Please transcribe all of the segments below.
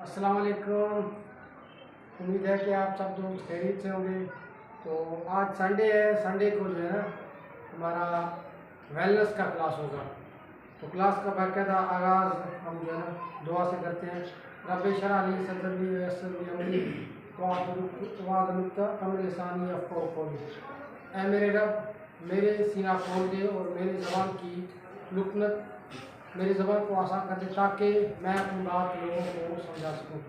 अस्सलाम वालेकुम। उम्मीद है कि आप सब दोस्त खैरियत से होंगे। तो आज संडे है, संडे को जो है ना हमारा वेलनेस का क्लास होगा। तो क्लास का बाकायदा आगाज़ हम जो है ना दुआ से करते हैं। रब शरह ली सदरी वयस्सिर ली अमरी वाहलुल लिसानी यफ़क़हू क़ौली। ऐ मेरे रब, मेरे सीना खोल दे और मेरी ज़बान की लुकनत मेरी ज़बान को आसान कर दे ताकि मैं अपनी बात लोगों को समझा सकूं।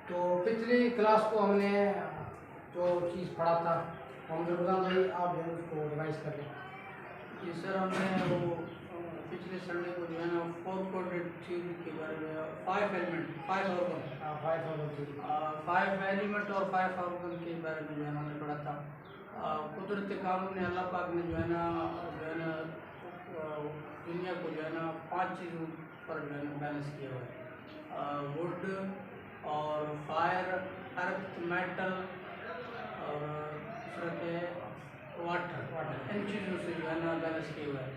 तो पिछली क्लास को हमने जो चीज़ पढ़ा था मोहम्मद रमज़ान भाई आप जो है उसको रिवाइज कर लें। जी सर, हमने वो पिछले संडे को जो है ना फोर कोडेड थ्योरी के बारे में फाइव एलिमेंट फाइव एलिमेंट और फाइव ऑर्गन के बारे में जो है हमने पढ़ा था। कुदरती कानून ने अल्लाह पाक ने जो है ना दुनिया को जो है ना पांच चीज़ों पर जो है ना बैलेंस किया हुआ है। वुड और फायर, अर्थ, मेटल और दूसरा क्या है वाटर। इन चीज़ों से जो है ना बैलेंस किया हुआ है।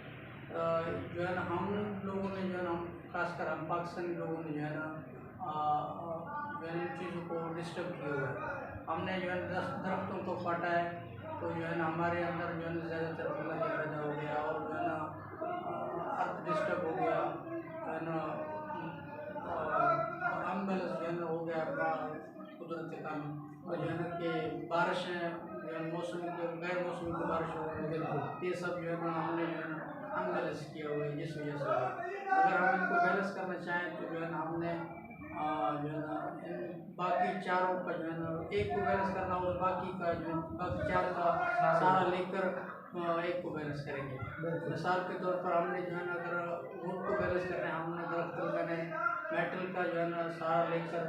जो है ना हम लोगों ने जो है ना खासकर हम पाकिस्तानी लोगों ने जो है ना इन चीज़ों को डिस्टर्ब किया हुआ है। हमने जो है दरख्तों को काटा है, तो जो है ना हमारे अंदर जो है ना ज़्यादातर बीमारी पैदा हो गया और जो है ना अर्थ डिस्टर्ब हो गया, जो है ना अनबैलेंस जो है ना हो गया कुदरती कानून। और जो है ना कि बारिशें जो है मौसम के गैर मौसमी की बारिश हो गई, ये सब जो है ना हमने जो है ना अनबैलेंस किया हुआ है। जिस वजह से अगर हम इनको बैलेंस करना चाहें तो जो है ना हमने जो है ना इन बाकी चारों का जो है ना एक को बैलेंस करना हो तो बाकी का जो है बाकी चार का सारा लेकर एक को बैलेंस करेंगे। मिसाल के तौर पर हमने जो है ना अगर वुड को बैलेंस करना है, हमने दरख्त लगाने मेटल का जो है ना सारा लेकर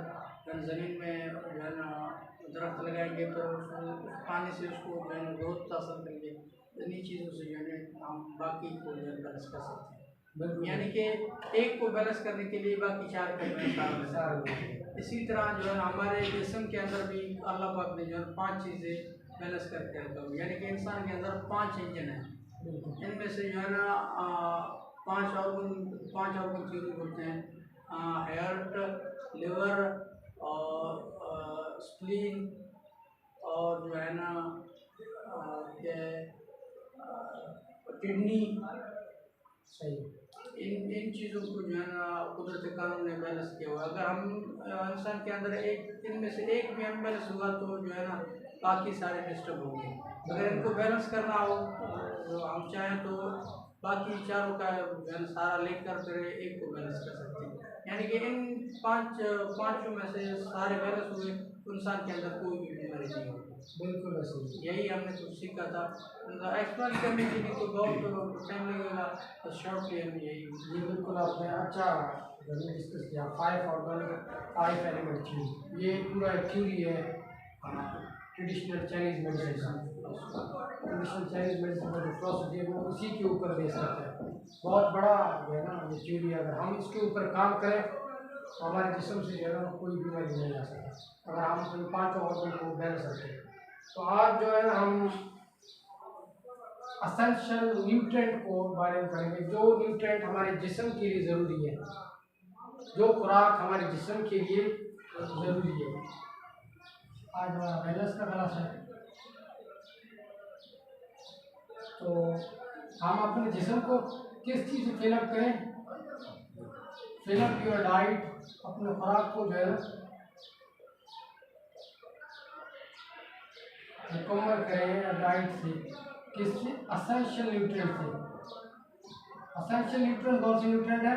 ज़मीन में जो है ना दरख्त लगाएंगे तो पानी से उसको जो है ना ग्रोथ हासिल करेंगे। इन्हीं चीज़ों से जो है हम बाकी को जो है बैलेंस कर सकते हैं। यानी कि एक को बैलेंस करने के लिए बाकी चार का जो है सारा। इसी तरह जो है हमारे जिस्म के अंदर भी अल्लाह पाक ने जो है पांच चीज़ें बैलेंस करके रखा हुआ, यानी कि इंसान के अंदर पांच इंजन हैं। इनमें से जो है ना पांच ऑर्गन थ्योरी बोलते हैं, हार्ट, लिवर और स्प्लीन और जो है ना किडनी। सही। इन चीज़ों को जो है ना कुदरती कानून ने बैलेंस किया हुआ है। अगर हम इंसान के अंदर एक इनमें से एक भी अनबैलेंस हुआ तो जो है ना बाकी सारे डिस्टर्ब होंगे। अगर इनको बैलेंस करना हो तो हम चाहें तो बाकी चारों का जो है ना सारा लेकर फिर एक को बैलेंस कर सकते हैं। यानी कि इन पांचों में से सारे बैलेंस हुए तो इंसान के अंदर कोई भी बीमारी नहीं होगी। बिल्कुल ऐसे यही हमने कुछ सीखा था। एक्सप्लेन करने के लिए तो बहुत टाइम लगेगा, तो शॉर्टली हम यही ये बिल्कुल आपने अच्छा डिस्कस किया। Five organ five element theory, ये पूरा एक थ्योरी है ट्रेडिशनल चाइनीज मेडिसिन का। ट्रेडिशनल चाइनीज मेडिसिन का जो फिलॉसफी है वो इसी के ऊपर बेस करता है। बहुत बड़ा जो है ना ये थ्योरी, अगर हम इसके ऊपर काम करें तो हमारे जिस्म से जो है ना कोई बीमारी नहीं आ सकती अगर हम इन पाँचों ऑर्गन को बैलेंस रखें। तो आज जो है ना हम असेंशियल न्यूट्रेंट को बारे में पढ़ेंगे, जो न्यूट्रेंट हमारे जिस्म के लिए ज़रूरी है, जो खुराक हमारे जिस्म के लिए ज़रूरी है। आज हमारा बैलेंस का क्लास है, तो हम अपने जिस्म को किस चीज़ से फिलअप करें? फिलअप योर डाइट, अपने खुराक को जो है मुकम्मल करें डाइट से। किससे? असेंशियल न्यूट्रिएंट से। असेंशियल न्यूट्रिएंट कौन से न्यूट्रिएंट है?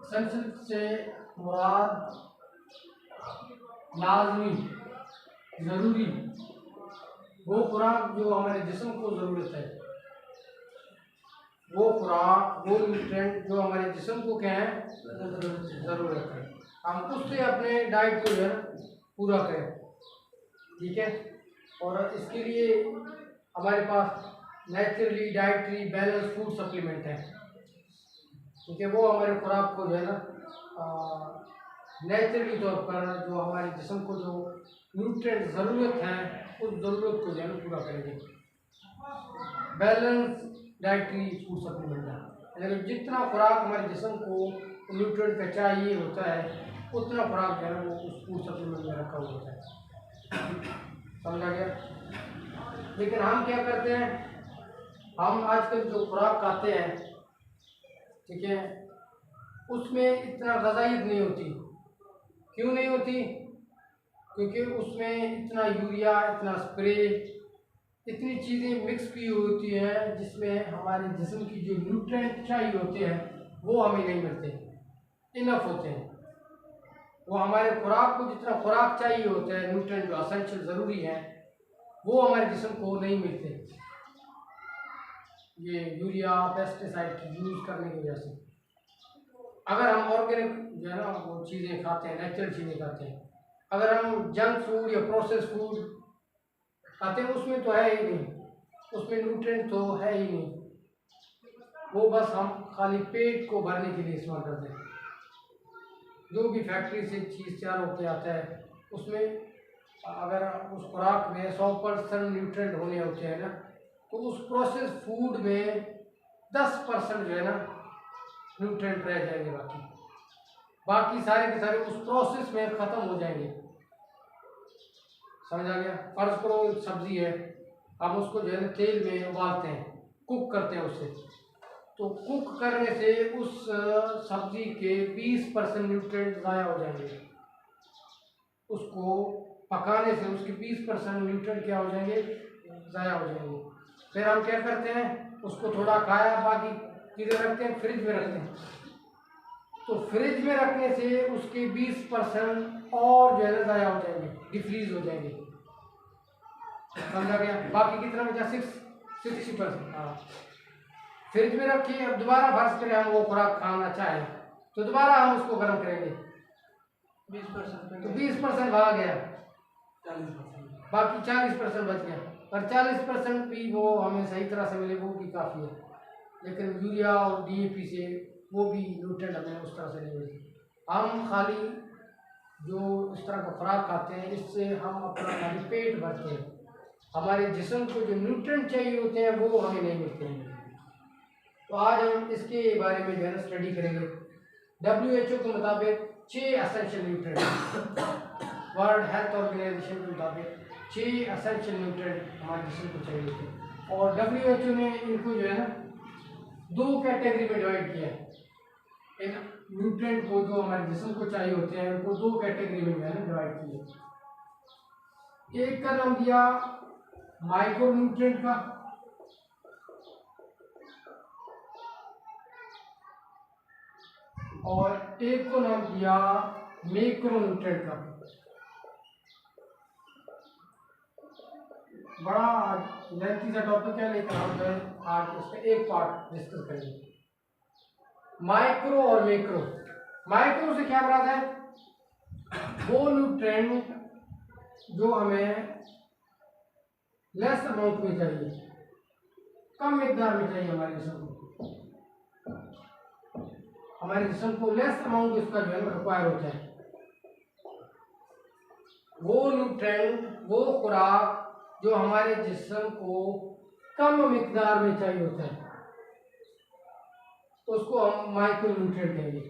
असेंशियल से मुराद लाजमी, ज़रूरी, वो खुराक जो हमारे जिस्म को ज़रूरत है, वो खुराक वो न्यूट्रिएंट जो हमारे जिस्म को क्या है ज़रूरत है, हम उससे अपने डाइट को जो है पूरा करें। ठीक है। और इसके लिए हमारे पास naturally dietary balance food supplement है। ठीक है, वो हमारे खुराक को जो है ना नेचुरली तौर पर जो हमारे जिस्म को जो न्यूट्रिएंट ज़रूरत है उस ज़रूरत को जो है पूरा करेंगे। बैलेंस डाइटरी फूड सप्लीमेंट है, यानी जितना खुराक हमारे जिस्म को न्यूट्रिएंट का चाहिए होता है उतना खुराक जो है ना वो उस फूड सप्लीमेंट में रखा हुआ होता है। समझा गया। लेकिन हम क्या करते हैं, हम आजकल जो खुराक खाते हैं, ठीक है, उसमें इतना ग़ज़ाइयत नहीं होती। क्यों नहीं होती? क्योंकि उसमें इतना यूरिया, इतना स्प्रे, इतनी चीज़ें मिक्स की होती हैं जिसमें हमारे जिस्म की जो न्यूट्रिएंट चाहिए होते हैं वो हमें नहीं मिलते, इनफ होते हैं। वो हमारे खुराक को जितना खुराक चाहिए होता है, न्यूट्रिएंट जो असेंशियल ज़रूरी है, वो हमारे जिस्म को नहीं मिलते, ये यूरिया पेस्टिसाइड की यूज़ करने की वजह से। अगर हम ऑर्गेनिक जो है ना वो चीज़ें खाते हैं, नेचुरल चीज़ें खाते हैं, अगर हम जंक फूड या प्रोसेस फूड खाते हैं उसमें तो है ही नहीं, उसमें न्यूट्रिएंट तो है ही नहीं, वो बस हम खाली पेट को भरने के लिए इस्तेमाल करते हैं। जो भी फैक्ट्री से चीज़ तैयार होकर आता है उसमें अगर उस खुराक में 100% न्यूट्रिएंट होने होते हैं ना, तो उस प्रोसेस फूड में 10% जो है ना न्यूट्रिएंट रह जाएंगे, बाकी सारे के सारे उस प्रोसेस में ख़त्म हो जाएंगे। समझा गया। फर्ज करो सब्जी है, हम उसको जो है ना तेल में उबालते हैं, कुक करते हैं उससे, तो कुक करने से उस सब्जी के 20% न्यूट्रिएंट ज़ाया हो जाएंगे। उसको पकाने से उसके 20% न्यूट्रिएंट क्या हो जाएंगे, ज़ाया हो जाएंगे। फिर हम क्या करते हैं, उसको थोड़ा खाया, बाकी चीज़ें रखते हैं, फ्रिज में रखते हैं, तो फ्रिज में रखने से उसके 20% और जो है ना ज़ाया हो जाएंगे, डिफ्रीज हो जाएंगे। समझा गया। बाकी कितना बचा, 60%। हाँ, फ्रिज में रखिए, अब दोबारा फर्ज करें हम वो खुराक खाना चाहें तो दोबारा हम उसको गर्म करेंगे, 20% तो 20% भाग गया, 40%। बाकी 40% बच गया। पर 40% भी वो हमें सही तरह से मिले वो भी काफ़ी है, लेकिन यूरिया और DAP से वो भी न्यूट्रिएंट हमें उस तरह से नहीं मिलते। हम खाली जो इस तरह का खुराक खाते हैं इससे हम अपना खाली पेट भरते हैं, हमारे जिस्म को जो न्यूट्रिएंट चाहिए होते हैं वो हमें नहीं मिलते हैं। तो आज हम इसके बारे में जो है ना स्टडी करेंगे। WHO के मुताबिक 6 essential nutrient, world health organisation के मुताबिक 6 एसेंशियल न्यूट्रिएंट हमारे जिस्म को चाहिए होते हैं, और WHO ने इनको जो है ना 2 कैटेगरी में डिवाइड किया है। इन न्यूट्रिएंट को जो हमारे जिस्म को चाहिए होते हैं उनको 2 कैटेगरी में जो है ना डिवाइड किया। एक का नाम दिया माइक्रो न्यूट्रिएंट का, और एक को नाम दिया मैक्रो न्यूट्रिएंट का। बड़ा लेंथी सा टॉपिक है, लेकिन हम आज इसका एक पार्ट डिस्कस करेंगे, माइक्रो और मैक्रो। माइक्रो से क्या मुराद है, वो न्यूट्रिएंट जो हमें लेस अमाउंट में चाहिए, कम मिकदार में चाहिए हमारे जिस्म को, हमारे जिस्म को लेस अमाउंट इसका जो है रिक्वायर होता है। वो न्यूट्रिएंट, वो खुराक जो हमारे जिस्म को कम मिकदार में चाहिए होता है, उसको हम माइक्रो न्यूट्रिएंट कहेंगे।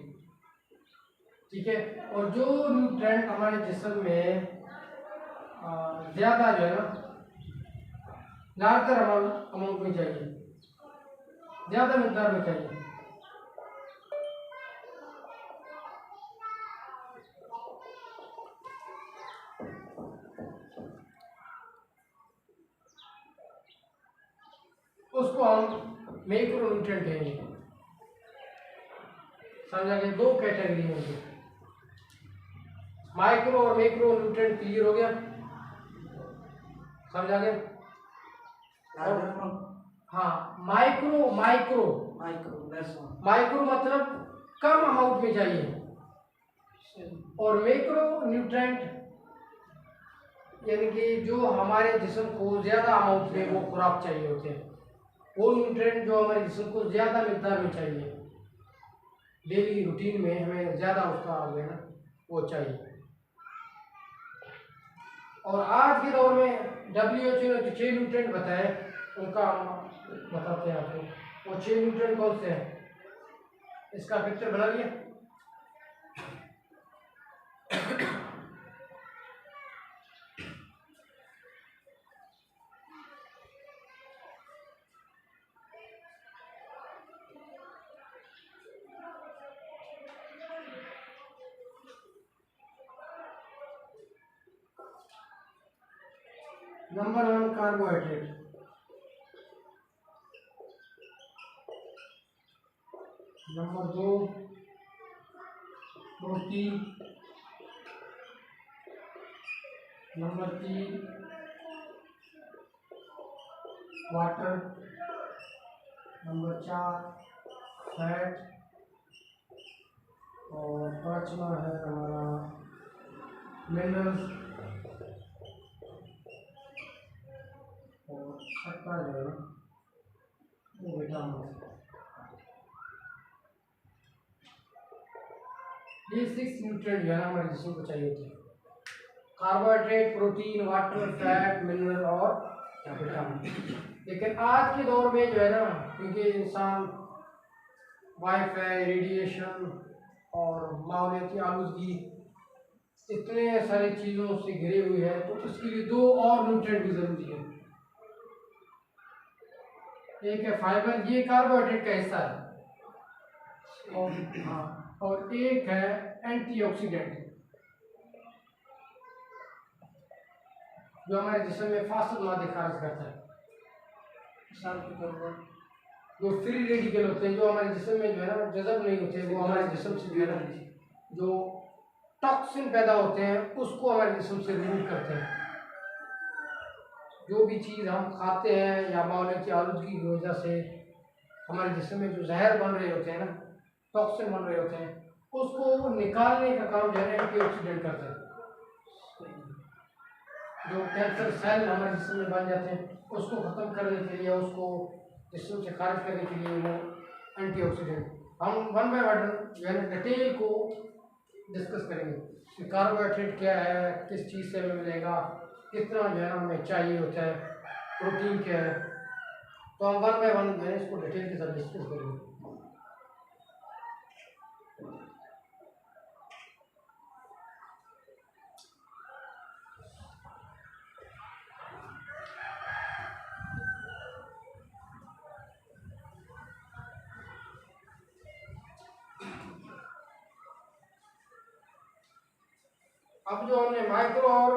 ठीक है। और जो न्यूट्रिएंट हमारे जिस्म में ज़्यादा जो है ना लार्जर अमाउंट में चाहिए, ज़्यादा मिकदार में चाहिए, उसको हम मैक्रो न्यूट्रिएंट कहेंगे। समझा गया। 2 कैटेगरी होंगे, माइक्रो और मैक्रो न्यूट्रिएंट। क्लियर हो गया, समझा गया। और हाँ, माइक्रो माइक्रो माइक्रो मतलब कम अमाउंट में चाहिए, और मैक्रो न्यूट्रिएंट यानी कि जो हमारे जिस्म को ज़्यादा अमाउंट में वो खुराक चाहिए होते हैं, वो न्यूट्रिएंट जो हमारे जिस्म को ज़्यादा मिकदार में चाहिए, डेली रूटीन में हमें ज़्यादा उसका जो है ना वो चाहिए। और आज के दौर में WHO ने जो 6 न्यूट्रिएंट बताए उनका हम बताते हैं आपको। वो 6 न्यूट्रिएंट कौन से हैं, इसका पिक्चर बना लिया। Number 1 carbohydrate, number 2 protein, number 3 water, number 4 fat, और पांचवा है हमारा मिनरल्स, और छठा जो है वो विटामिन। ये 6 न्यूट्रिएंट जो है ना हमारे जिस्म को चाहिए होते हैं, carbohydrate, protein, water, fat, mineral और विटामिन। लेकिन आज के दौर में जो है ना, क्योंकि इंसान वाईफाई, रेडिएशन और माहौलियाती आलूदगी इतने सारी चीज़ों से घिरे हुए हैं, तो उसके लिए 2 और न्यूट्रिएंट भी ज़रूरी है। एक है फाइबर, ये कार्बोहाइड्रेट का हिस्सा है, और हाँ, और एक है एंटीऑक्सीडेंट, जो हमारे जिस्म में फास्द मादे खारिज करता है। मिसाल के तौर पर जो फ्री रेडिकल होते हैं, जो हमारे जिस्म में जो है ना जज़ब नहीं होते, वो हमारे जिस्म से जो है ना जो टॉक्सिन पैदा होते हैं उसको हमारे जिस्म से रिमूव करते हैं। जो भी चीज़ हम खाते हैं या माहौलियाती आलूदगी की वजह से हमारे जिस्म में जो जहर बन रहे होते हैं ना, टॉक्सिन बन रहे होते हैं, उसको निकालने का काम जो है ना एंटीऑक्सीडेंट करते हैं। जो कैंसर सेल हमारे जिस्म में बन जाते हैं उसको ख़त्म करने के लिए, उसको जिस्म से खारिज करने के लिए वो एंटीऑक्सीडेंट, हम वन बाय वन जो है ना डिटेल को डिस्कस करेंगे कि कार्बोहाइड्रेट क्या है, किस चीज़ से हमें मिलेगा, कितना जो है ना हमें चाहिए होता है, प्रोटीन क्या है, तो हम वन बाय वन जो है इसको डिटेल के साथ डिस्कस करेंगे। अब जो हमने माइक्रो और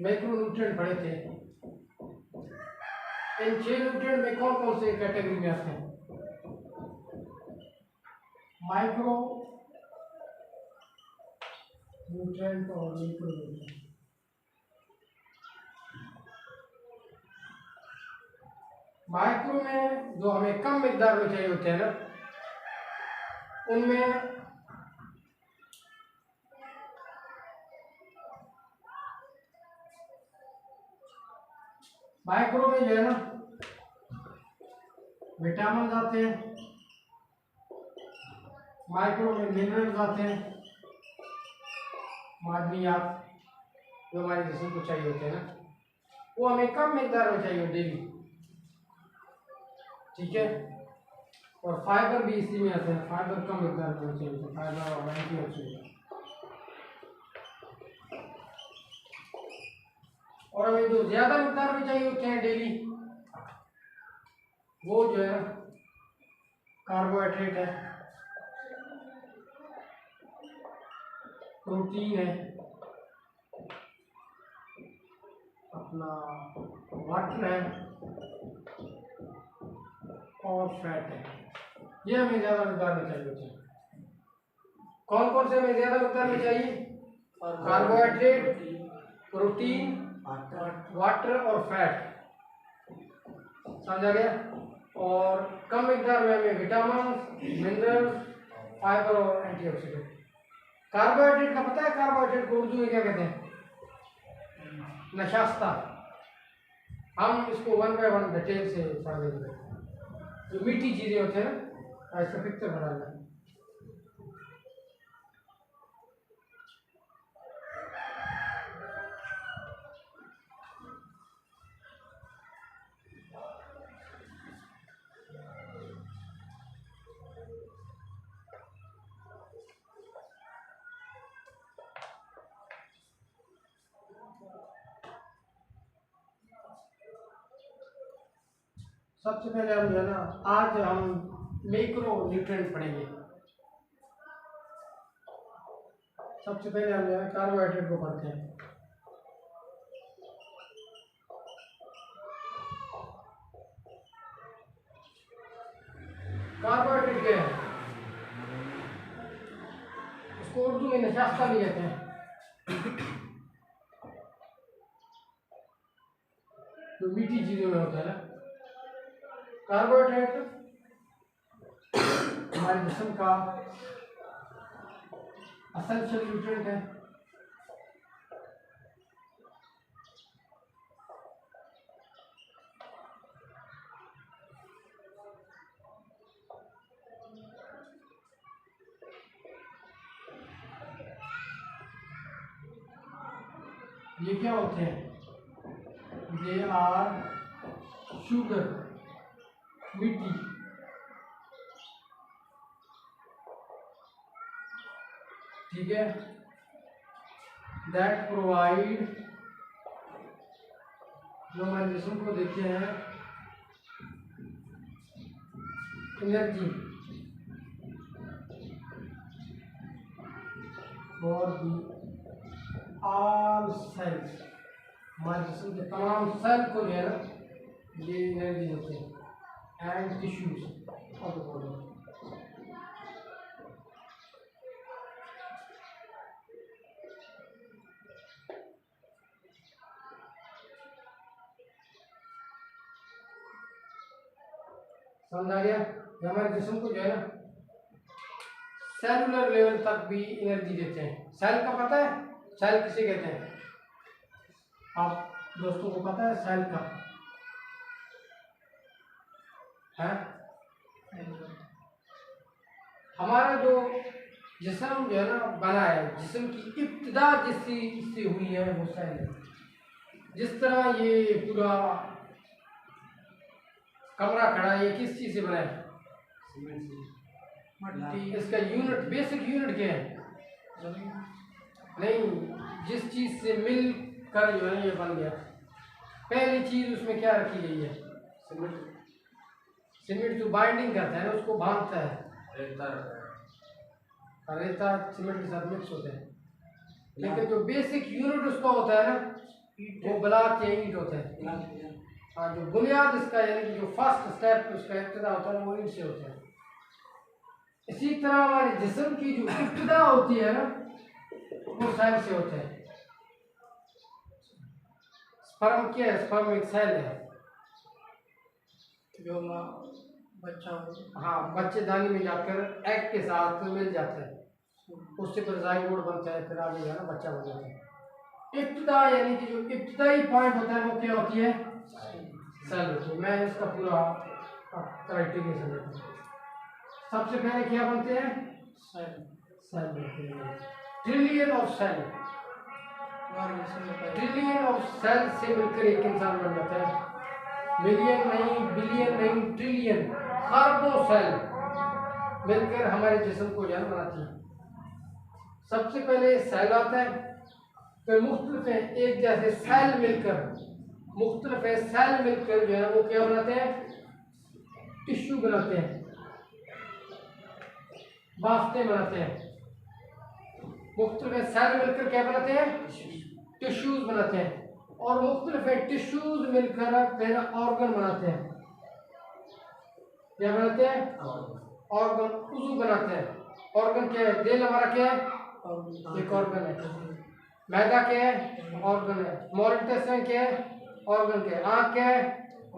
मैक्रो न्यूट्रिएंट पढ़े थे, इन 6 न्यूट्रिएंट में कौन कौन से कैटेगरी में आते हैं? माइक्रो न्यूट्रिएंट और मैक्रो न्यूट्रिएंट। माइक्रो में जो हमें कम मिकदार में चाहिए होते हैं ना, उनमें माइक्रो में जो है ना विटामिन आते हैं, माइक्रो में मिनरल्स आते हैं, मादनियात जो हमारे जिस्म को चाहिए होते हैं ना, वो हमें कम मिकदार में चाहिए डेली, ठीक है। और फाइबर भी इसी में आते हैं, फाइबर कम मिकदार में चाहिए होते हैं, फाइबर और एंटीऑक्सीडेंट। और हमें जो ज़्यादा मिकदार में चाहिए होते हैं डेली, वो जो है कार्बोहाइड्रेट है, प्रोटीन है, अपना वाटर है और फैट है। ये हमें ज़्यादा मिकदार में चाहिए होते हैं। कौन कौन से हमें ज़्यादा मिकदार में चाहिए? कार्बोहाइड्रेट, प्रोटीन, वाटर और फैट, समझा गया। और कम मिकदार में हमें विटामिन, मिनरल, फाइबर और एंटीऑक्सीडेंट। कार्बोहाइड्रेट का पता है कार्बोहाइड्रेट को उर्दू में क्या कहते हैं? नशास्ता। हम इसको वन बाय वन डिटेल से पढ़ लेंगे। जो मीठी चीज़ें होती हैं ना, इसका पिक्चर बना लें। सबसे पहले हम जो है ना, आज हम मैक्रो न्यूट्रिएंट पढ़ेंगे। सबसे पहले हम जो है कार्बोहाइड्रेट को पढ़ते हैं। उर्दू में नशास्ता भी कहते हैं, तो मीठी चीज़ों में होता है ना। कार्बोहाइड्रेट हमारे जिस्म का एसेंशियल न्यूट्रिएंट है। ये क्या होते हैं? दे आर शुगर, मीठी। ठीक है, दैट प्रोवाइड, जो हमारे जिस्म को देते हैं energy for the all cells. हमारे जिस्म के तमाम सेल को जो है ना ये एनर्जी देते हैं, and tissues of the body. समझ आ गया? ये हमारे जिस्म को जो है ना सेलुलर लेवल तक भी एनर्जी देते हैं। सेल का पता है? सेल किसे कहते हैं? आप दोस्तों को पता है सेल का है? हमारा जो जिस्म जो है ना बना है, जिस्म की इब्तिदा जिससे हुई है वो सेल है। जिस तरह ये पूरा कमरा खड़ा है, ये किस चीज़ से बना है? मट्टी। इसका यूनिट, बेसिक यूनिट क्या है? नहीं, जिस चीज़ से मिल कर जो है ये बन गया, पहली चीज़ उसमें क्या रखी गई है? सीमेंट। सीमेंट जो बाइंडिंग करता है ना उसको बांधता है, रेता सीमेंट के साथ मिक्स होते हैं। लेकिन जो बेसिक यूनिट उसका होता है ना वो ब्लॉक या ईंट होता है। हाँ, जो बुनियाद इसका यानी कि जो फर्स्ट स्टेप उसका इब्तिदा होता है वो ईंट से होता है। इसी तरह हमारे जिस्म की जो इब्तिदा होती है ना वो सेल से होता है। स्पर्म क्या है? स्पर्म एक सेल है जो बच्चा, हाँ, बच्चेदानी में जाकर एग के साथ मिल जाता है, उससे फिर जाइगोट बनता है, फिर आगे जाना बच्चा बन जाता है। इब्तिदा यानी कि जो इब्तिदाई पॉइंट होता है वो क्या होती है? सेल होती है। मैं इसका पूरा क्राइटेरिया समझता हूँ। सबसे पहले क्या बनते हैं? सेल बनते हैं। Trillion of cell, trillion of cell से मिलकर एक इंसान बन जाता है। मिलियन नहीं, बिलियन नहीं, ट्रिलियन, खरबों सेल मिलकर हमारे जिस्म को जान बनाती है। सबसे पहले सेल आता है, फिर मुख्तलिफ है एक जैसे सेल मिलकर, मुख्तलिफ है सेल मिलकर जो है वो क्या बनाते हैं? टिश्यू बनाते हैं, बाफ्ते बनाते हैं। मुख्तलिफ सेल मिलकर क्या बनाते हैं? टिश्यूज बनाते हैं। और मुख्तलिफ टिश्यूज मिलकर फिर ऑर्गन बनाते हैं। क्या बनाते हैं? ऑर्गन, उज़ू बनाते हैं। ऑर्गन क्या है? दिल हमारा क्या है? एक ऑर्गन है। मैदा क्या है? ऑर्गन है। स्मॉल इंटेस्टाइन क्या है? ऑर्गन क्या है। आँख क्या है?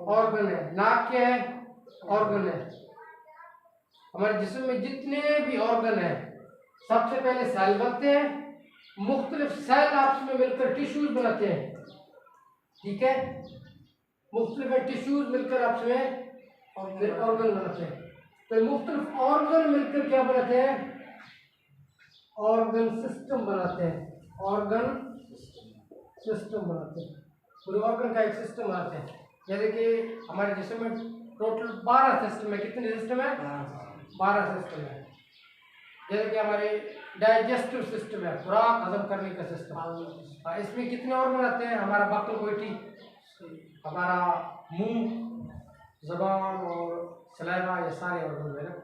ऑर्गन है। नाक क्या है? ऑर्गन है। हमारे जिस्म में जितने भी ऑर्गन हैं सबसे पहले सेल बनते हैं, मुख्तलिफ सेल आपस में मिलकर टिश्यूज बनाते हैं। ठीक है, मुख्तलिफ टिश्यूज मिलकर आपस में फिर ऑर्गन बनाते हैं। फिर मुख्तलिफ ऑर्गन मिलकर क्या बनाते हैं? ऑर्गन सिस्टम बनाते हैं। ऑर्गन सिस्टम बनाते हैं। पूरे ऑर्गन का एक सिस्टम बनाते हैं। जैसे कि हमारे जिस्म में टोटल 12 सिस्टम है। कितने सिस्टम है? 12 सिस्टम है। जैसे कि हमारे डाइजेस्टिव सिस्टम है, खुराक हजम करने का सिस्टम। इसमें कितने ऑर्गन आते हैं? हमारा बक्ल गोइठी, हमारा मुंह, जबान और सलाइवा, ये सारे ऑर्गन है ना,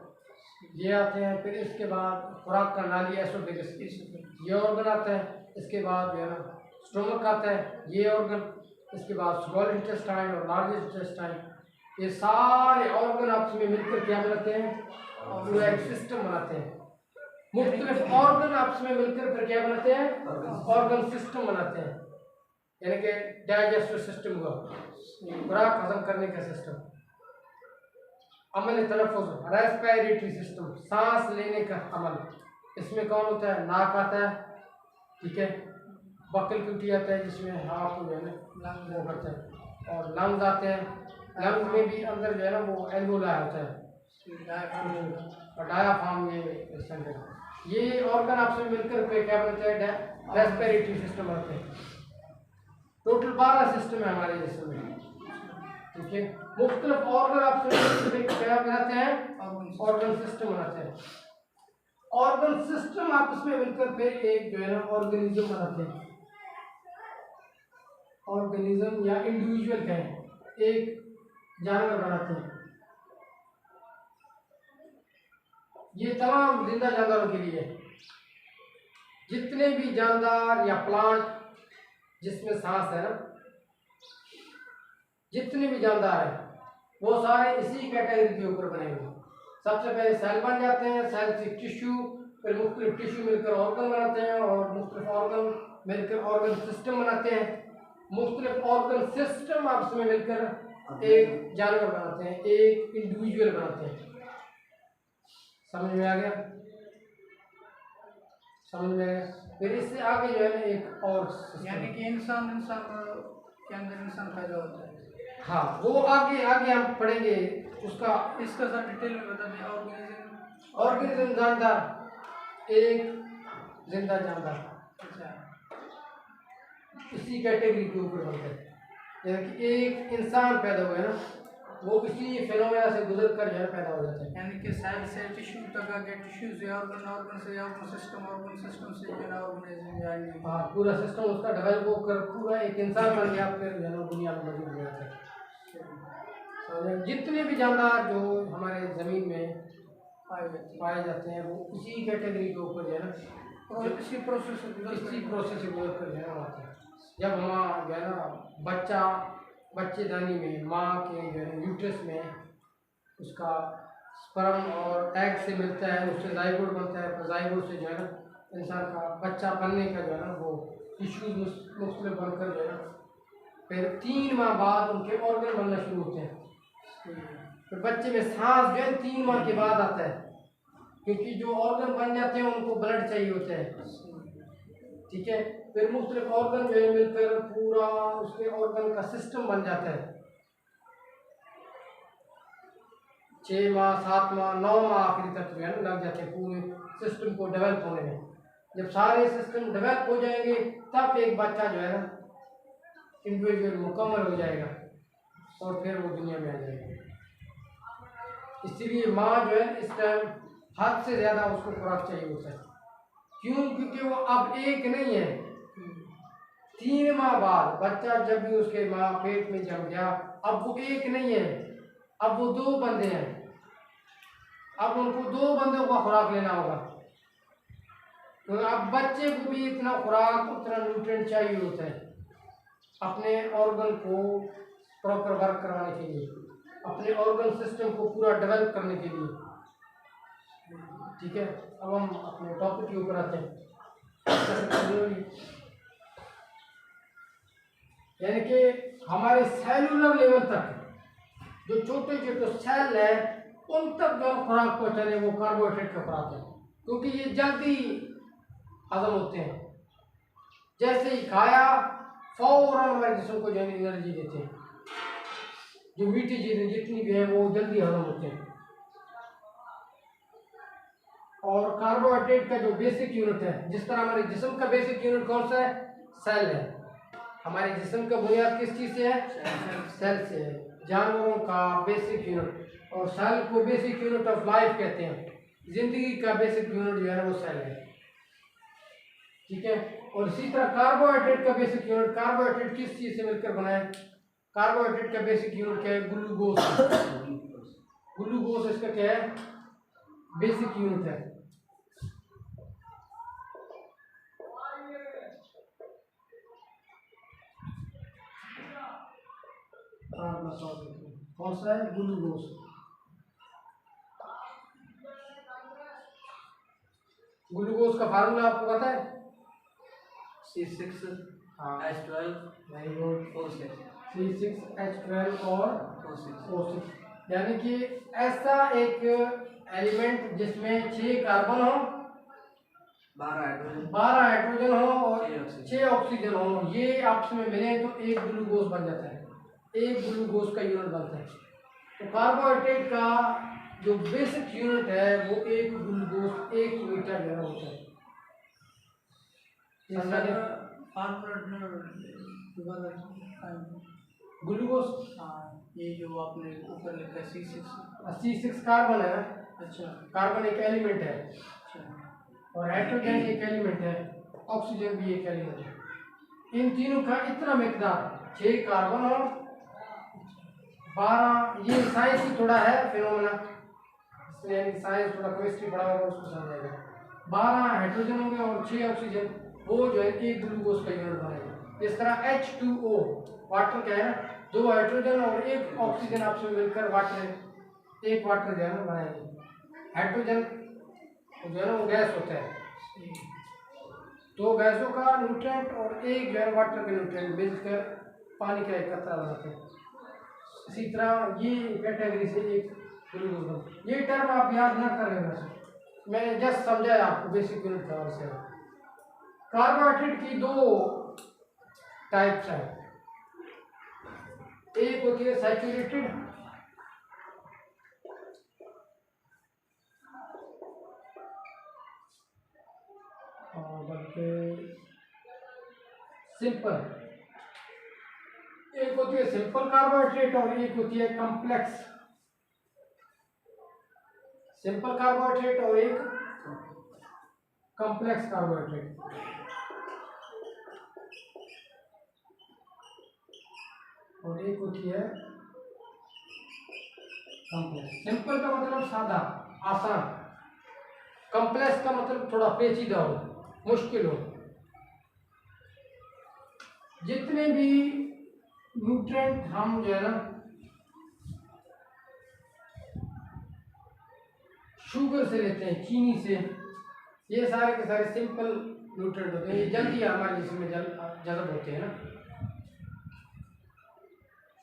ये आते हैं। फिर इसके बाद खुराक का नाली, एसोफेगस, ये ऑर्गन आता है। इसके बाद जो है ना स्टोमक आता है, ये ऑर्गन। इसके बाद स्मॉल इंटेस्टाइन और लार्ज इंटेस्टाइन, ये सारे ऑर्गन आपस में मिलकर क्या बनाते हैं? पूरा एक सिस्टम बनाते हैं। मुख्तलिफ ऑर्गन आपस में मिलकर फिर क्या बनाते हैं, ऑर्गन सिस्टम बनाते हैं। यानी कि डाइजेस्टिव सिस्टम हुआ, खुराक हजम करने का सिस्टम, अमल तलफ़ुज़ रेस्पिरेटरी सिस्टम, सांस लेने का अमल, इसमें कौन होता है, नाक आता है, ठीक है, बकल क्यूटी आता है जिसमें हाथ जो है ना वो करता है, और लंग्स आते हैं, लंग्स में भी अंदर जो है ना वो एल्वोला होता है, और डायाफ्राम ये ऑर्गन आपस में मिलकर के क्या बनते हैं, रेस्पिरेटरी सिस्टम बनते हैं। टोटल 12 सिस्टम है हमारे जिस्म में, ठीक है। मुख्तलिफ ऑर्गन आपस में क्या बनाते हैं, ऑर्गन सिस्टम बनाते हैं। ऑर्गन सिस्टम आपस में मिलकर फिर एक जो है ना ऑर्गेनिज्म बनाते हैं। ऑर्गेनिज्म या इंडिविजुअल कहें, एक जानवर बनाते हैं। ये तमाम जिंदा जानवरों के लिए, जितने भी जानदार या प्लांट जिसमें सांस है ना, जितने भी जानदार हैं वो सारे इसी कैटेगरी के ऊपर बने हुए। सबसे पहले सेल बन जाते हैं, सेल से टिश्यू, फिर मुख्तलिफ टिश्यू मिलकर ऑर्गन बनाते हैं, और मुख्तलिफ ऑर्गन मिलकर ऑर्गन सिस्टम बनाते हैं। मुख्तलिफ ऑर्गन सिस्टम आपस में मिलकर एक जानवर बनाते हैं, एक इंडिविजुअल बनाते हैं। समझ में आ गया, समझ में आ गया। फिर इससे आगे जो है ना एक और यानी कि इंसान के अंदर इंसान पैदा होता है। हाँ, वो आगे आगे हम पढ़ेंगे उसका, इसका सर डिटेल में बता दें। ऑर्गेनिज्म जानदार, एक जिंदा जानदार, अच्छा, इसी कैटेगरी के ऊपर बनता है। यानी कि एक इंसान पैदा हुआ है ना, वो किसी फिनोमेना से गुजर कर जो है पैदा हो जाता है। यानी कि सेल से टिश्यू तक आगे, टिश्यू से ऑर्गन, ऑर्गन से ऑर्गन सिस्टम से जो है ऑर्गेनिज्म यानी हाँ, पूरा सिस्टम उसका डेवलप होकर पूरा एक इंसान बन गया, फिर जो है ना दुनिया में मौजूद हो जाता है। जितने भी जानदार जो हमारे ज़मीन में पाए जाते हैं वो इसी कैटेगरी के ऊपर जो है ना, और इसी प्रोसेस से गुजर कर जो है ना आते हैं। जब माँ जो है ना बच्चेदानी में माँ के जो है यूट्रस में उसका स्पर्म और एग से मिलता है, उससे जाइगोट बनता है, फिर जाइगोट से जो है ना इंसान का बच्चा बनने का जो है ना वो टिश्यूज मुख्तलिफ बनकर जो है ना फिर 3 माह बाद उनके ऑर्गन बनना शुरू होते हैं। फिर बच्चे में सांस जो है 3 माह के बाद आता है, क्योंकि जो ऑर्गन बन जाते हैं उनको ब्लड चाहिए होता है, ठीक है। फिर मुख्तलिफ ऑर्गन जो है मिलकर पूरा उसके ऑर्गन का सिस्टम बन जाता है। 6 माह 7 माह 9 माह आखिरी तक जो है ना लग जाते हैं पूरे सिस्टम को डेवलप होने में। जब सारे सिस्टम डेवलप हो जाएंगे तब एक बच्चा जो है ना इंडिविजुअल मुकम्मल हो जाएगा और फिर वो दुनिया में आ जाएगा। इसीलिए माँ जो है इस टाइम हद से ज़्यादा उसको खुराक चाहिए होता है। क्यों? क्योंकि वो अब एक नहीं है, 3 माह बाद बच्चा जब भी उसके माँ पेट में जम गया, अब वो एक नहीं है, अब वो 2 बंदे हैं। अब उनको 2 बंदों का खुराक लेना होगा, तो अब बच्चे को भी इतना खुराक, उतना न्यूट्रिएंट चाहिए होता है अपने ऑर्गन को प्रॉपर वर्क करवाने के लिए, अपने ऑर्गन सिस्टम को पूरा डेवलप करने के लिए, ठीक है। अब हम अपने टॉपिक के ऊपर आते हैं। यानी कि हमारे सेलुलर लेवल तक जो छोटे छोटे सेल है उन तक जो खुराक पहुँचाने वो कार्बोहाइड्रेट का खुराक है, क्योंकि ये जल्दी हजम होते हैं। जैसे ही खाया फौरन हमारे जिस्म को जो एनर्जी देते हैं। जो मीठी चीज़ें जितनी भी है वो जल्दी हजम होते हैं। और कार्बोहाइड्रेट का जो बेसिक यूनिट है, जिस तरह हमारे जिस्म का बेसिक यूनिट कौन सा है, सेल है। हमारे जिस्म का बुनियाद किस चीज़ से है, सेल से है। जानवरों का बेसिक यूनिट, और सेल को बेसिक यूनिट ऑफ लाइफ कहते हैं। जिंदगी का बेसिक यूनिट जो है वो सेल है, ठीक है। और इसी तरह कार्बोहाइड्रेट का बेसिक यूनिट, कार्बोहाइड्रेट किस चीज़ से मिलकर बना है, कार्बोहाइड्रेट का बेसिक यूनिट क्या है, ग्लूकोज। ग्लूकोज इसका क्या है, बेसिक यूनिट है। कौन सा है, ग्लूकोज, का फार्मूला आपको पता है? C6 हाँ, H12 very good. O6 C6H12 और O6 O6, यानी कि ऐसा एक एलिमेंट जिसमें 6 कार्बन हो, 12 हाइड्रोजन हो और 6 ऑक्सीजन हो, ये आपस में मिले तो एक ग्लूकोज बन जाता है, एक ग्लूकोज का यूनिट बनता है। तो कार्बोहाइड्रेट का जो बेसिक यूनिट है वो एक ग्लूकोज 1 मीटर जो होता है। ग्लूकोज, ये जो आपने ऊपर लिखा है C6 कार्बन है। अच्छा, कार्बन एक एलिमेंट है अच्छा, और हाइड्रोजन एक एलिमेंट है, ऑक्सीजन भी एक एलिमेंट है। इन तीनों का इतना मिकदार 6 कार्बन और 12, ये साइंस ही थोड़ा है फिनोमेना, इसलिए साइंस थोड़ा केमिस्ट्री पढ़ा होगा उसको समझाएगा। 12 हाइड्रोजन होंगे और 6 ऑक्सीजन, वो जो है एक ग्लूकोज का यूनिट बनाएगा। इस तरह H2O वाटर क्या है ना, 2 हाइड्रोजन और 1 ऑक्सीजन आपस में मिलकर वाटर, एक वाटर जो है ना बनाएंगे। हाइड्रोजन जो है ना वो गैस होता है, 2 गैसों का न्यूट्रिएंट और एक जो है वाटर का न्यूट्रिएंट मिलकर पानी का एक कतरा बनाते हैं। इसी तरह ये कैटेगरी से एक ग्लूकोज। ये टर्म आप याद ना कर लेना, मैंने जस्ट समझाया आपको, बेसिक यूनिट था उससे। कार्बोहाइड्रेट की 2 टाइप्स हैं, एक होती है सैचुरेटेड और बल्कि सिंपल, एक होती है सिंपल कार्बोहाइड्रेट और एक होती है कॉम्प्लेक्स। सिंपल कार्बोहाइड्रेट और एक कॉम्प्लेक्स कार्बोहाइड्रेट। और एक होती है कॉम्प्लेक्स। सिंपल का मतलब सादा, आसान, कॉम्प्लेक्स का मतलब थोड़ा पेचीदा हो, मुश्किल हो। जितने भी न्यूट्रिएंट हम जो है ना शुगर से लेते हैं, चीनी से, ये सारे के सारे सिंपल न्यूट्रिएंट होते हैं, ये जल्दी हमारे जिस्म में जज़ब होते हैं ना।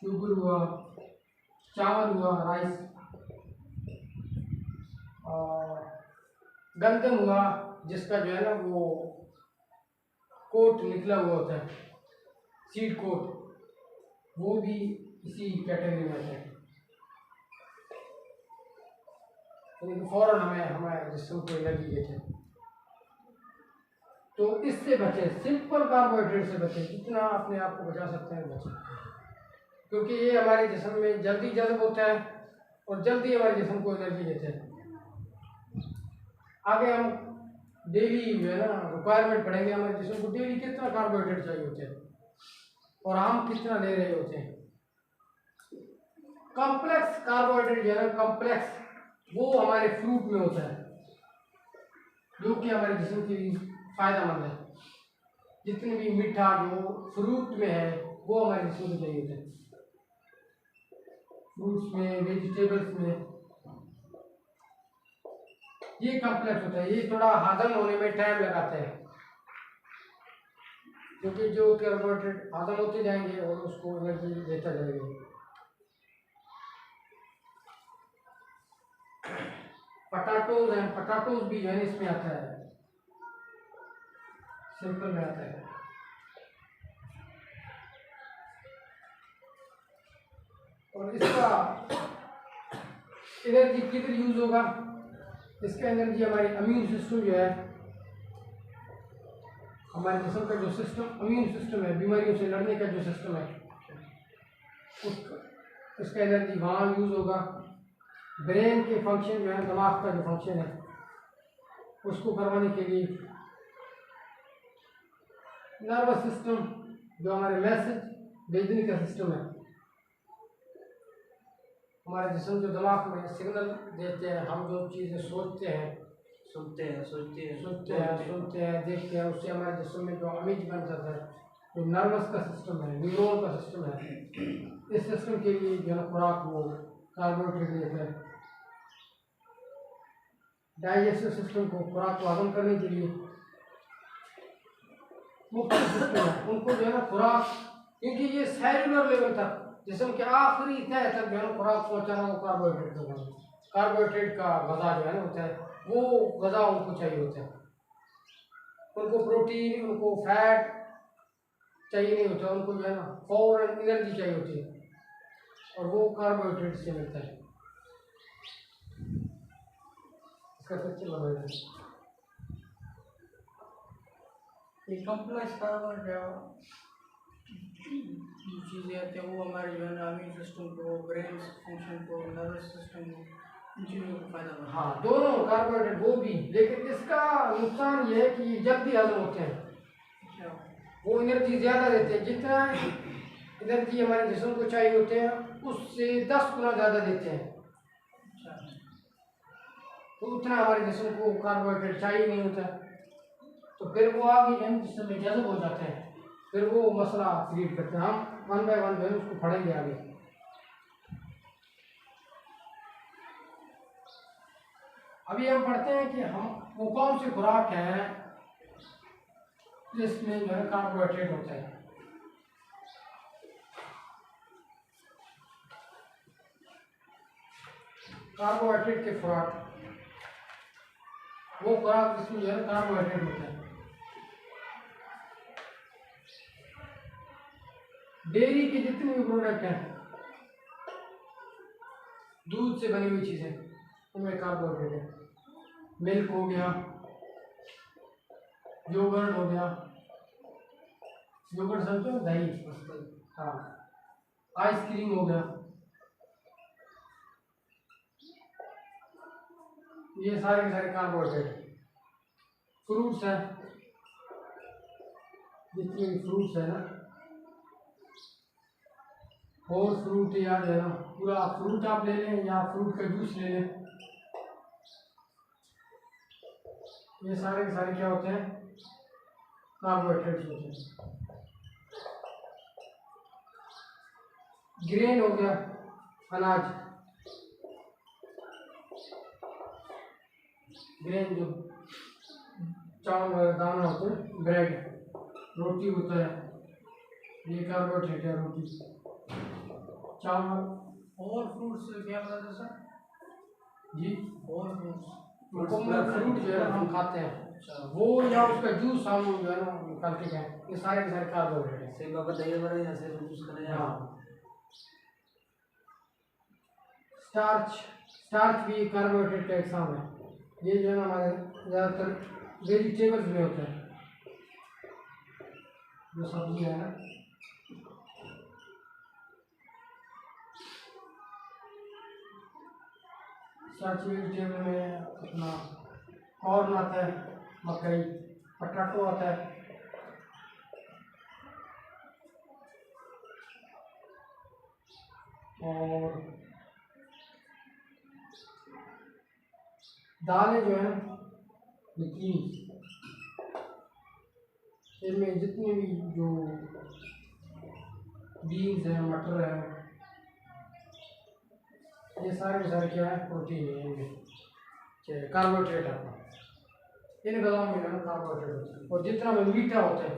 शुगर हुआ, चावल हुआ, राइस, और गंदम हुआ जिसका जो है ना वो कोट निकला हुआ होता है, सीड कोट, वो भी इसी कैटेगरी में है। तो फौरन हमारे जिस्म को एनर्जी देते हैं। तो इससे बचें, सिंपल कार्बोहाइड्रेट से बचें, जितना अपने आप को बचा सकते हैं बचें, क्योंकि ये हमारे जिस्म में जल्दी जज़ब होता है और जल्दी हमारे जिस्म को एनर्जी देते हैं। आगे हम डेली जो है ना रिक्वायरमेंट पढ़ेंगे, हमारे जिस्म को डेली कितना कार्बोहाइड्रेट चाहिए होते हैं और हम कितना ले रहे होते हैं। कॉम्प्लेक्स कार्बोहाइड्रेट जो है ना, कॉम्प्लेक्स, वो हमारे फ्रूट में होता है, जो कि हमारे जिस्म के लिए फायदेमंद है। जितने भी मीठा जो फ्रूट में है वो हमारे जिस्म को चाहिए होता है, फ्रूट्स में, वेजिटेबल्स में, ये कॉम्प्लेक्स होता है। ये थोड़ा हजम होने में टाइम लगाता है, क्योंकि जो कार्बोहाइड्रेट हजम होते जाएंगे और उसको एनर्जी देता जाएगा। पटाटोज हैं, पटाटोज भी जो है इसमें आता है, सिंपल में आता है। और इसका एनर्जी किधर यूज होगा? इसका एनर्जी हमारी इम्यून सिस्टम जो है, हमारे जिस्म का जो सिस्टम, इम्यून सिस्टम है, बीमारियों से लड़ने का जो सिस्टम है, उसका एनर्जी वहाँ यूज होगा। ब्रेन के फंक्शन जो है, दिमाग का जो फंक्शन है, उसको करवाने के लिए नर्वस सिस्टम जो हमारे मैसेज भेजने का सिस्टम है, हमारे जिस्म जो दिमाग में सिग्नल देते हैं, हम जो चीज़ें सोचते हैं, सुनते हैं, सुनते हैं, देखते हैं, उससे हमारे जिस्म में जो इमेज बन जाता है, जो नर्वस का सिस्टम है, न्यूरॉन का सिस्टम है, इस सिस्टम के लिए जो है खुराक वो कार्बोहाइड्रेट देता है। डाइजेस्टिव सिस्टम को, खुराक को हजम करने के लिए मुख्तलिफ हिस्से हैं, उनको जो है ना खुराक, क्योंकि ये सेलुलर लेवल तक जिस्म के आखिरी तह तक जो है ना खुराक पहुँचाना वो कार्बोहाइड्रेट का काम है। कार्बोहाइड्रेट का गज़ा जो है ना होता है, वो गज़ा उनको चाहिए होता है। उनको प्रोटीन, उनको फैट चाहिए नहीं होता, उनको जो है ना फौरन एनर्जी चाहिए होती है, और वो कार्बोहाइड्रेट से मिलता है। इसका पिक्चर बनाया ये कॉम्प्लेक्स कार्बोहाइड्रेट जो चीज़ें आती हैं वो हमारे जो है ना इम्यून सिस्टम को, ब्रेन फंक्शन को, नर्वस सिस्टम को, इन चीज़ों को फायदा होता है। हाँ, दोनों कार्बोहाइड्रेट वो भी, लेकिन इसका नुकसान ये है कि ये जल्दी हजम होते हैं, अच्छा, वो एनर्जी ज़्यादा देते हैं। जितना एनर्जी हमारे जिस्म को चाहिए होते हैं उससे 10 गुना ज़्यादा देते हैं, अच्छा, तो उतना हमारे जिस्म को कार्बोहाइड्रेट चाहिए नहीं होता, तो फिर वो आगे जो है जिस्म में जज़ब हो जाते हैं, फिर वो मसला क्रिएट करते हैं। हम वन बाय वन जो है उसको पढ़ेंगे आगे। अभी हम पढ़ते हैं कि हम वो कौन सी खुराक है जिसमें जो है कार्बोहाइड्रेट होता है। कार्बोहाइड्रेट के खुराक, वो खुराक जिसमें जो है कार्बोहाइड्रेट होता है। डेयरी के जितने भी प्रोडक्ट हैं, दूध से बनी हुई चीज़ें, उनमें कार्बोहाइड्रेट है। मिल्क हो गया, योगर्ट हो गया, योगर्ट समझते हो, दही, हाँ, आइसक्रीम हो गया, ये सारे के सारे कार्बोहाइड्रेट। फ्रूट्स हैं, जितने भी फ्रूट्स है ना, होल फ्रूट या जो है ना पूरा फ्रूट आप ले लें या फ्रूट का जूस ले लें, ये सारे के सारे क्या होते हैं, कार्बोहाइड्रेट्स होते हैं। ग्रेन हो गया, अनाज, ग्रेन जो चावल दाना होते हैं, ब्रेड, रोटी होता है, ये कार्बोहाइड्रेट है, रोटी, चावल। और फ्रूट्स क्या बताते सर? जी, और फ्रूट्स, मुकम्मल फ्रूट जो है ना हम खाते हैं, अच्छा, वो या उसका जूस हम जो है ना निकाल के खाएं, ये सारे के सारे कार्बोहाइड्रेट हैं। सेब का दही बना या सेब जूस करें या हाँ, स्टार्च, स्टार्च भी कार्बोहाइड्रेट का एक साम है। ये जो है ना हमारे ज़्यादातर वेजिटेबल्स में होता है, जो सब्जी है ना, स्टार्च वेजिटेबल में अपना कॉर्न आता है, मकई, पटाटो आता है, और दालें जो है तीन, इनमें जितने भी जो बीन्स हैं, मटर है, ये सारे के सारे क्या है, प्रोटीन है, इनमें कार्बोहाइड्रेट आता है। इन गजाओं में जो है कार्बोहाइड्रेट होता है, और जितना में मीठा होता है,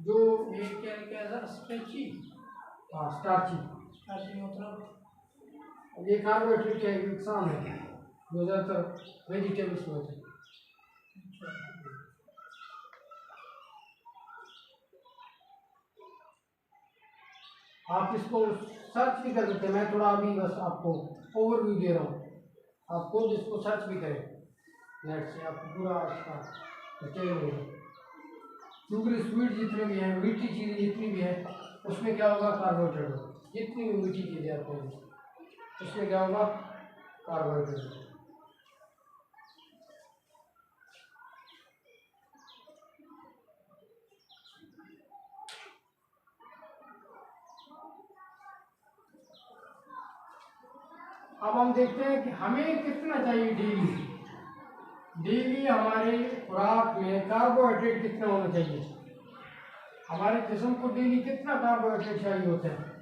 जो ये क्या क्या सर? स्ट्रेची, हाँ स्टार्ची, स्ट्रेची मतलब ये कार्बोहाइड्रेट का एक नुकसान है जो ज़्यादातर वेजिटेबल्स में होते हैं। आप इसको सर्च भी कर सकते हैं, मैं थोड़ा अभी बस आपको ओवरव्यू दे रहा हूँ, आप खुद इसको सर्च भी करें नेट से, आपको पूरा इसका डिटेल मिलेगा। शुगर स्वीट जितने भी हैं, मीठी चीज़ें जितनी भी हैं, उसमें क्या होगा, कार्बोहाइड्रेट होगा। जितनी भी मीठी चीज़ें आती हैं उसमें क्या होगा, कार्बोहाइड्रेट होगा। अब हम देखते हैं कि हमें कितना चाहिए डेली। डेली हमारे खुराक में कार्बोहाइड्रेट कितना होना चाहिए, हमारे जिस्म को डेली कितना कार्बोहाइड्रेट चाहिए होता है।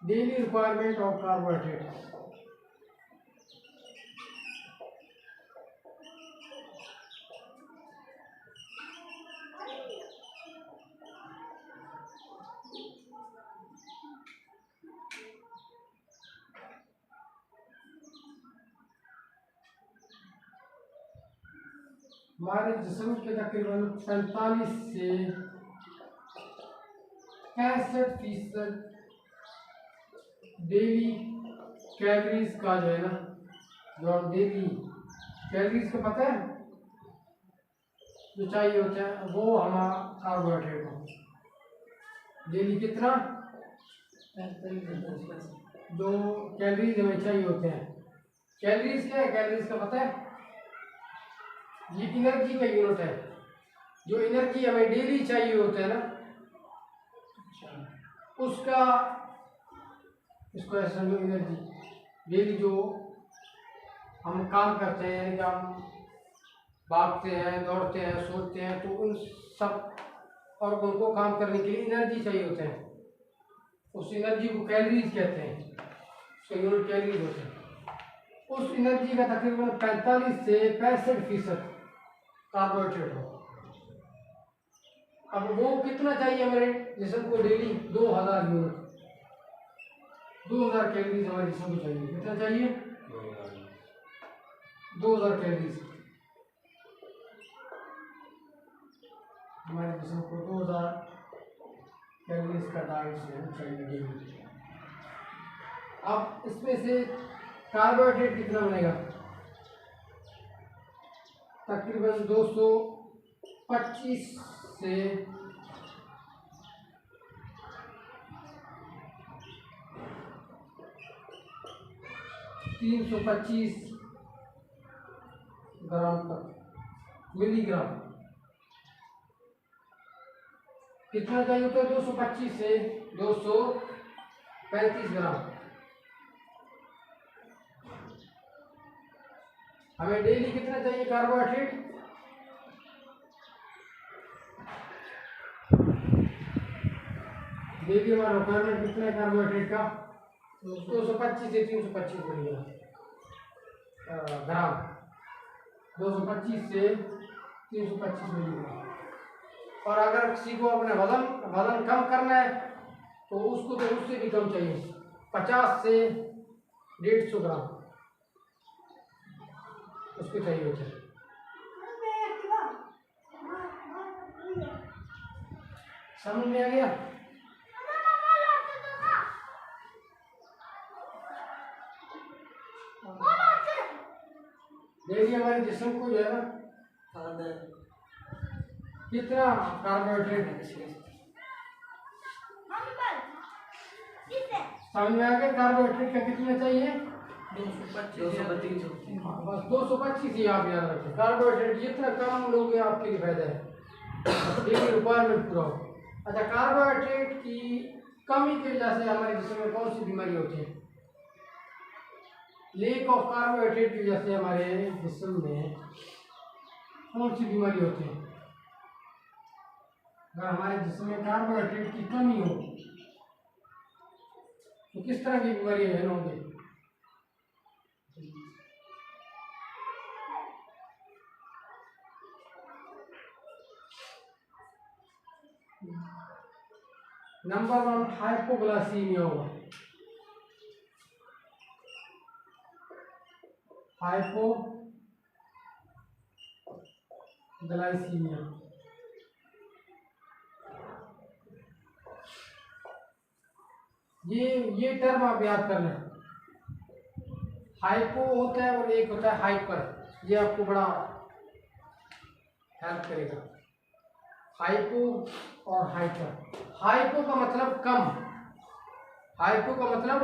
Daily requirement of carbohydrate. हमारे जिस्म के तकरीबन 45 से 65% डेली कैलोरीज का जो है ना, जो डेली कैलोरीज का पता है जो चाहिए होता है वो हमारा कार्बोहाइड्रेट हो। डेली कितना जो कैलोरीज हमें चाहिए होते हैं। कैलोरीज क्या है? कैलोरीज का पता है, ये एनर्जी का यूनिट है। जो एनर्जी हमें डेली चाहिए होता है ना, उसका इसको ऐसा समझो, एनर्जी डेली जो हम काम करते हैं, यानी कि हम भागते हैं, दौड़ते हैं, सोचते हैं, तो उन सब और उनको काम करने के लिए एनर्जी चाहिए होते हैं। उस एनर्जी को कैलोरीज कहते हैं, उसका यूनिट कैलोरीज होते हैं। उस एनर्जी का तकरीबन 45 से 65% कार्बोहाइड्रेट हो। अब वो कितना चाहिए हमारे जिस्म को डेली? 2000 यूनिट, 2000 कैलोरीज हमारे जिस्म को चाहिए। कितना चाहिए? 2000 कैलोरीज हमारे जिस्म को 2000 कैलोरीज का डाइट से चाहिए डेली। अब इसमें से कार्बोहाइड्रेट कितना बनेगा? तकरीबन 225 से 325 ग्राम तक, मिलीग्राम। कितना चाहिए होता है? 225 से 235 ग्राम हमें डेली कितना चाहिए कार्बोहाइड्रेट? डेली हमारा रिक्वायरमेंट कितना है कार्बोहाइड्रेट का? 225 से 325 ग्राम, 225 से 325 मिलीग्राम। और अगर किसी को अपने वजन कम करना है तो उसको तो उससे भी कम चाहिए, 50 से 150 ग्राम उसको चाहिए होता है। समझ में आ गया? डेली हमारे जिस्म को जो है ना कितना कार्बोहाइड्रेट समझ में आ गया? कार्बोहाइड्रेट का कितना चाहिए? 225। बस 225 ही आप याद रखें। कार्बोहाइड्रेट जितना कम लोगे आपके लिए फायदा है, डेली रिक्वायरमेंट पूरा हो। अच्छा, कार्बोहाइड्रेट की कमी की वजह से हमारे जिस्म में कौन सी बीमारी होती है? लेक ऑफ कार्बोहाइड्रेट की वजह से हमारे जिस्म में कौन सी बीमारी होती है? अगर हमारे जिस्म में कार्बोहाइड्रेट की कमी हो तो किस तरह की बीमारियां होंगी? नंबर 1 हाइपोग्लाइसीमिया होगा। हाइपोग्लाइसीमिया ये टर्म आप याद करना। हाइपो होता है और एक होता है हाइपर, ये आपको बड़ा हेल्प करेगा। हाइपो और हाइपर। हाइपो का मतलब कम, हाइपो का मतलब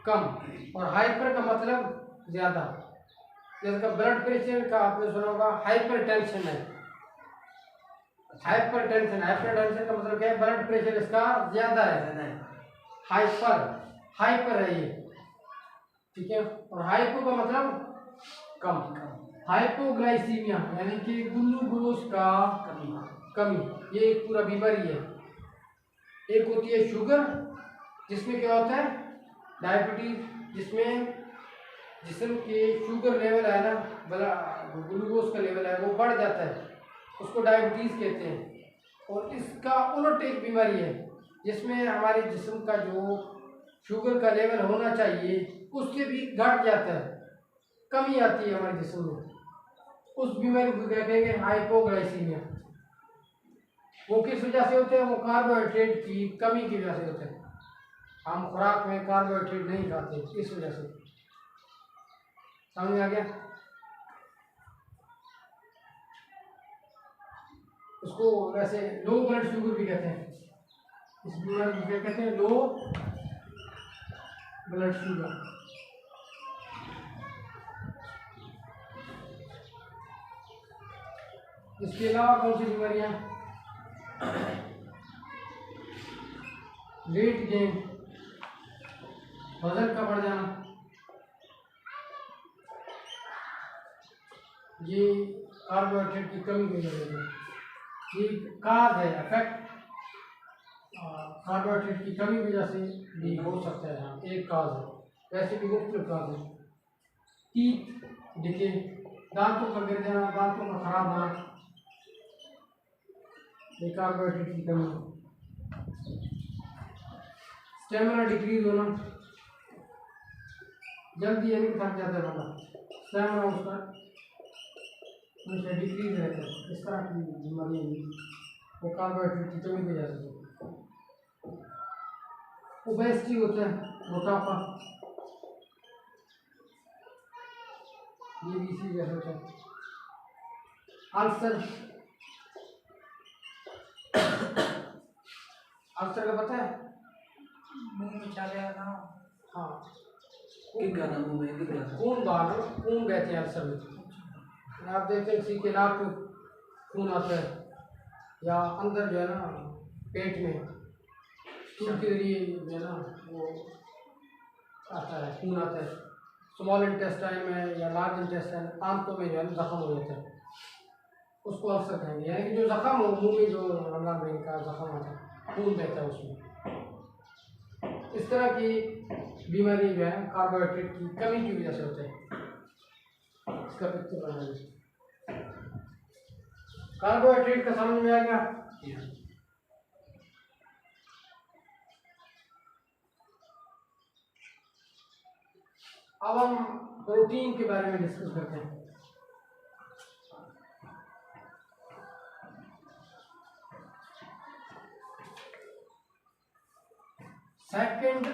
कम और हाइपर का मतलब ज्यादा। जैसे ब्लड प्रेशर का आपने सुना होगा हाइपर टेंशन है। हाइपर टेंशन का मतलब क्या है? ब्लड प्रेशर इसका ज्यादा है। हाइपर है ये, ठीक है। और हाइपो का मतलब कम। हाइपोग्लाइसीमिया यानी कि ग्लूकोज का कमी, ये एक पूरा बीमारी है। एक होती है शुगर, जिसमें क्या होता है डायबिटीज, जिसमें जिस्म के शुगर लेवल है ना, ग्लूकोज का लेवल है वो बढ़ जाता है, उसको डायबिटीज़ कहते हैं। और इसका उलट एक बीमारी है जिसमें हमारे जिस्म का जो शुगर का लेवल होना चाहिए उससे भी घट जाता है, कमी आती है हमारे जिस्म में। उस बीमारी को क्या कहेंगे, हाइपोग्लाइसीमिया। वो किस वजह से होते हैं, वो कार्बोहाइड्रेट की कमी की वजह से होते हैं। हम खुराक में कार्बोहाइड्रेट नहीं खाते इस वजह से। समझ आ गया? उसको वैसे लो ब्लड शुगर भी कहते हैं, इस बीमारी को क्या कहते हैं, लो ब्लड शुगर। इसके अलावा कौन सी बीमारियां, वेट गेन, वजन का बढ़ जाना, ये कार्बोहाइड्रेट की कमी की वजह से, ये काज है इफेक्ट, कार्बोहाइड्रेट की कमी की वजह से भी हो सकता है। हाँ, एक काज है, वैसे भी मुख्तलिफ काज है। टीथ डिके, दांतों का गिर जाना, दांतों का खराब होना, ये कार्बोहाइड्रेट की कमी है। स्टेमिना डिक्रीज होना, जल्दी यानी थक जाता है बंदा, स्टेमिना उसका हमेशा डिक्रीज रहता है। इस तरह की बीमारियाँ भी वो कार्बोहाइड्रेट की कमी की वजह से। ओबेसिटी होता है, मोटापा, ये भी इसी वजह से होता है। अल्सर, अल्सर का पता है, मुंह में चले ना। हाँ, किक गाना मुंह में गिर जाता है। खून बाहर, खून बहते हैं अल्सर में। आप देखते हैं किसी के नाक में खून आता है, या अंदर जो है ना पेट में स्टूल के जरिए जो है ना वो आता है, खून आता है। स्मॉल इंटेस्टाइन में या लार्ज इंटेस्टाइन, आंतों में जो है ना जख्म हो जाता है, उसको अल्सर कहेंगे। यानी कि जो जख्म हो, मुँह में जो रंगा में का जख्म आता है, खून बहता है उसमें। इस तरह की बीमारी जो है कार्बोहाइड्रेट की कमी की वजह से होते हैं। इसका पिक्चर बना है, कार्बोहाइड्रेट का समझ में आ गया? अब हम प्रोटीन के बारे में डिस्कस करते हैं। सेकंड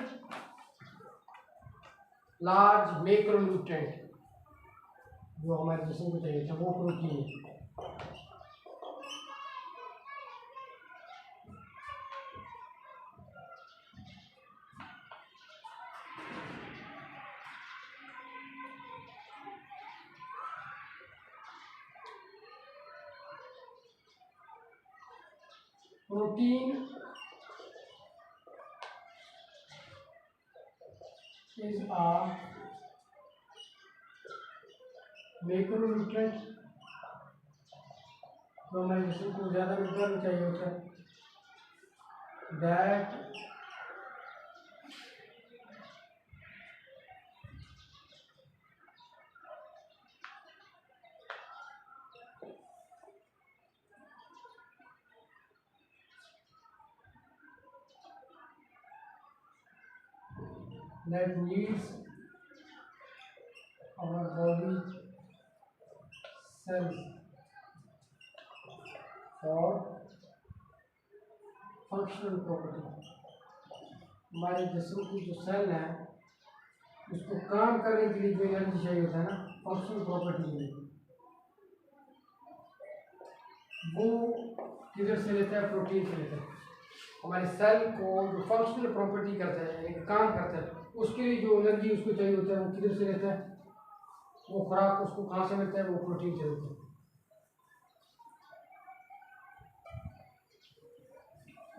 लार्ज मैक्रोन्यूट्रिएंट जो हमारे जिस्म को चाहिए था वो प्रोटीन है। प्रोटीन is a मैक्रोन्यूट्रिएंट जो हमारे जिस्म को ज़्यादा मिकदार में चाहिए होता है, that needs our body cells for functional property। हमारे जिस्म की जो सेल है उसको काम करने के लिए जो एनर्जी चाहिए होता है ना, फंक्शनल प्रॉपर्टी के लिए, वो किधर से लेता है, प्रोटीन से लेता है। हमारे सेल को जो फंक्शनल प्रॉपर्टी करता है, एक काम करता है, उसके लिए जो एनर्जी उसको चाहिए होता है वो किधर से लेता है, वो खुराक उसको कहाँ से मिलता है, वो प्रोटीन से मिलता है।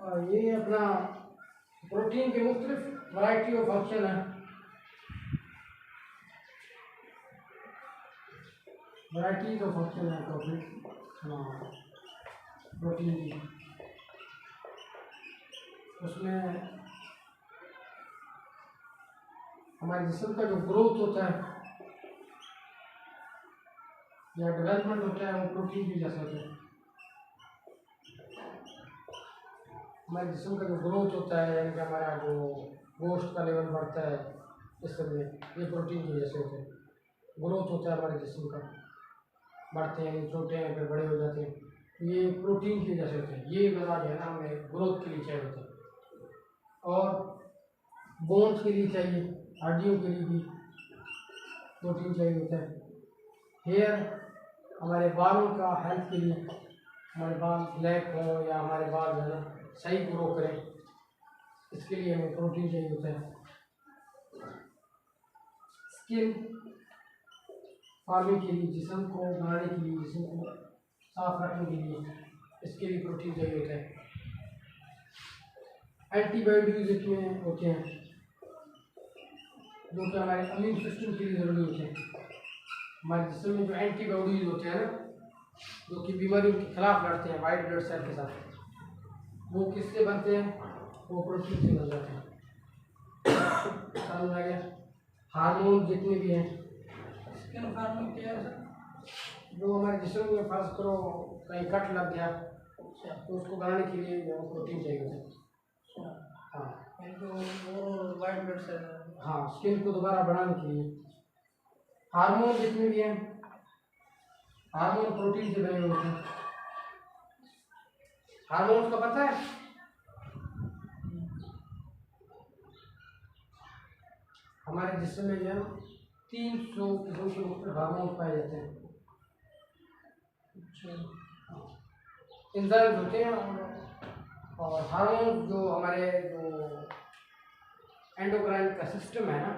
और ये अपना प्रोटीन के मुख्तलिफ वैरायटी ऑफ फंक्शन है। वैरायटी ऑफ फंक्शन है प्रोटीन की। उसमें हमारे जिस्म का जो ग्रोथ होता है या डेवलपमेंट होता है वो प्रोटीन की वजह से होता है। हमारे जिस्म का जो ग्रोथ होता है यानी कि हमारा जो गोश्त का लेवल बढ़ता है इस तरह ये प्रोटीन की वजह से होता है। ग्रोथ होता है हमारे जिस्म का, बढ़ते हैं, छोटे हैं, फिर बड़े हो जाते हैं, ये प्रोटीन की वजह से होते हैं। ये गज़ा जो है ना हमें ग्रोथ के लिए चाहिए होता है। और बोन्स के लिए चाहिए, हड्डियों के लिए भी प्रोटीन चाहिए होता है। हेयर हमारे बालों का हेल्थ के लिए, हमारे बाल ब्लैक हो या हमारे बाल जो है ना सही ग्रो करें, इसके लिए हमें प्रोटीन चाहिए होता है। स्किन फार्मिंग के लिए, जिस्म को बनाने के लिए, जिस्म को साफ रखने के लिए, इसके लिए प्रोटीन चाहिए होता है। एंटीबायोटिक्स इसमें होते हैं जो कि हमारे इम्यून सिस्टम के लिए ज़रूरी होते हैं। हमारे जिस्म में जो एंटीबॉडीज होते हैं ना, जो कि बीमारियों के खिलाफ लड़ते हैं वाइट ब्लड सेल के साथ, वो किससे बनते हैं? वो प्रोटीन से बन जाते हैं। समझ आ गया? हार्मोन जितने भी हैं, स्किन फार्मिंग क्या है सर? जो हमारे जिस्म में फर्ज करो कहीं कट लग गया अच्छा तो उसको बनाने के लिए जो प्रोटीन चाहिए होता है। अच्छा, हाँ इनको वो वाइट ब्लड सेल है। हाँ, स्किन को दोबारा बढ़ाने के लिए। हार्मोन जितने भी हैं, हार्मोन प्रोटीन से बने हुए होते हैं। हार्मोन्स का पता है? हमारे जिस्म में जो है 300 किस्म के मुख्तलिफ हार्मोन पाए जाते हैं। एंजाइम्स होते हैं और हार्मोन जो हमारे जो एंडोक्राइन का सिस्टम है ना,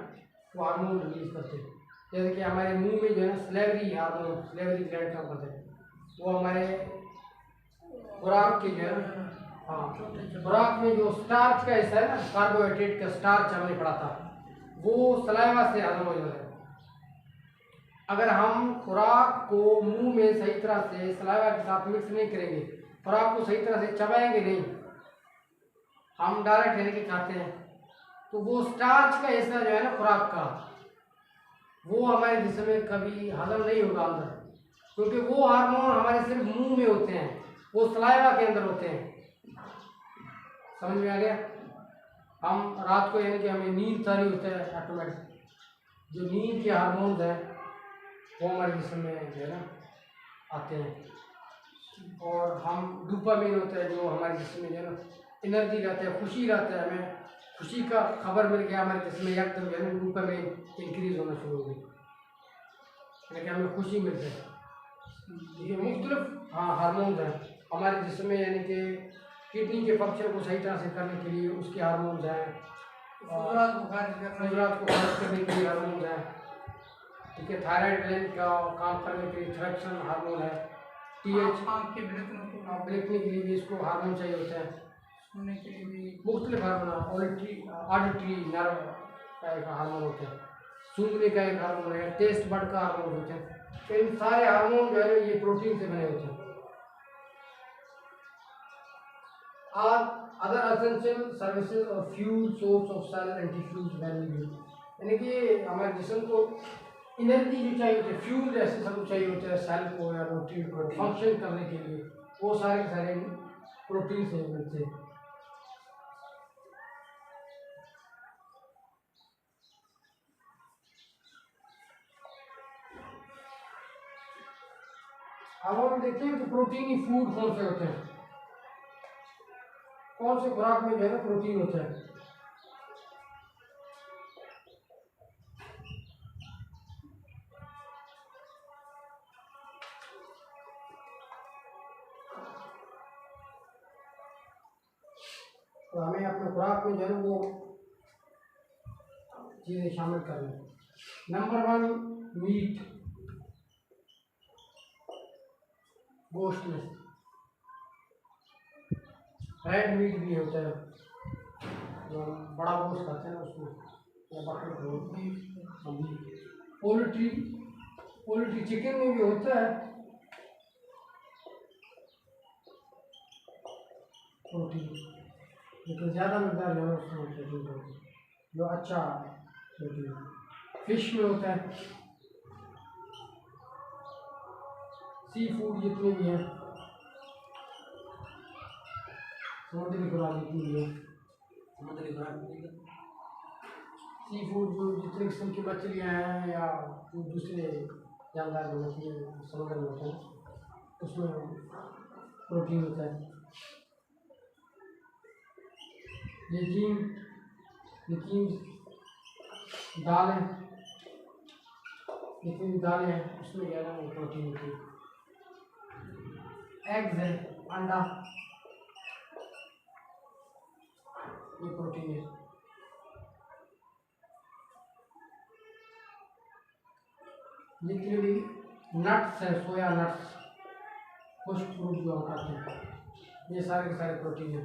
वो हार्मोन रिलीज करते हैं। जैसे कि हमारे मुंह में जो है ना सलेवरी हार्मोन, सलेवरी ग्लैंड काम करते हैं, वो हमारे खुराक के जो है ना, हाँ खुराक में जो स्टार्च का हिस्सा है ना, कार्बोहाइड्रेट का स्टार्च हमने पढ़ा था, वो सलाइवा से हजम हो जाता है। अगर हम खुराक को मुंह में सही तरह से सलाइवा के साथ मिक्स नहीं करेंगे, खुराक को सही तरह से चबाएंगे नहीं, हम डायरेक्ट लेने के खाते हैं, तो वो स्टार्च का हिस्सा जो है ना खुराक का, वो हमारे जिस्म में कभी हजम नहीं होगा अंदर, क्योंकि वो हार्मोन हमारे सिर्फ मुंह में होते हैं, वो सलाइवा के अंदर होते हैं। समझ में आ गया? हम रात को यानी कि हमें नींद सारी होता है ऑटोमेटिक, जो नींद के हार्मोन्स हैं वो हमारे जिस्म में जो है ना आते हैं। और हम डोपामिन होता है जो हमारे जिस्म में जो है ना एनर्जी लाता है, खुशी लाता है, हमें खुशी का खबर मिल गया हमारे जिस्म में एकदम जो है ना डोपामिन इंक्रीज होना शुरू हो गई, यानी कि हमें खुशी मिल जाए। ये मुख्तलिफ हाँ हार्मोन्स हैं हमारे जिस्म में, यानी कि किडनी के फंक्शन को सही तरह से करने के लिए उसके हार्मोन्स हैं, गुजरात को खारिज करने के लिए हार्मोन्स हैं, ठीक है। थायराइड ग्लैंड का काम करने के लिए थायरोक्सिन हार्मोन है। टीएच आँख के ब्रेकने के लिए भी इसको हार्मोन चाहिए होता है। सुनने के लिए भी मुख्तलिफ हार्मोन, ऑडिटरी नर्व का एक हार्मोन होता है, सूंघने का एक हार्मोन है, टेस्ट बड का हार्मोन होता है। तो इन सारे हार्मोन जो है ये प्रोटीन से बने होते हैं। अदर एसेंशियल सर्विसेज और fuel source of cell and tissues value, यानी कि हमारे जिस्म को एनर्जी जो चाहिए होती है, फ्यूल जैसे सब चाहिए होता है सेल को या रोटी को फंक्शन करने के लिए, वो सारे के सारे प्रोटीन से मिलते हैं। अब हम देखते हैं कि प्रोटीनी फूड कौन से होते हैं, कौन से खुराक में जो है ना प्रोटीन होता है। तो हमें अपने खुराक में जो है वो चीज़ें शामिल करनी। नंबर 1 मीट, गोश्त में रेड मीट भी होता है, जो बड़ा गोश्त खाते हैं ना उसमें, या बकरे पोल्ट्री, पोल्ट्री चिकन में भी होता है प्रोटीन, लेकिन ज़्यादा मकदार जो है उसमें प्रोटीन होता है, जो अच्छा प्रोटीन। फिश में होता है, सी फूड जितने भी हैं, समुद्री खुराक जितनी भी है, समुद्री खुराक सी फूड जो जितने किस्म की मछलियाँ हैं या जो दूसरे जानदार जो मछली समुद्र में होते हैं उसमें प्रोटीन होता है। लेकिन दाल है, जितनी भी दालें हैं उसमें ज़्यादा प्रोटीन होती है। एग्स है, अंडा, ये प्रोटीन है। जितने भी नट्स है, सोया नट्स, खुश्क फ्रूट जो हम खाते हैं, ये सारे के सारे प्रोटीन है।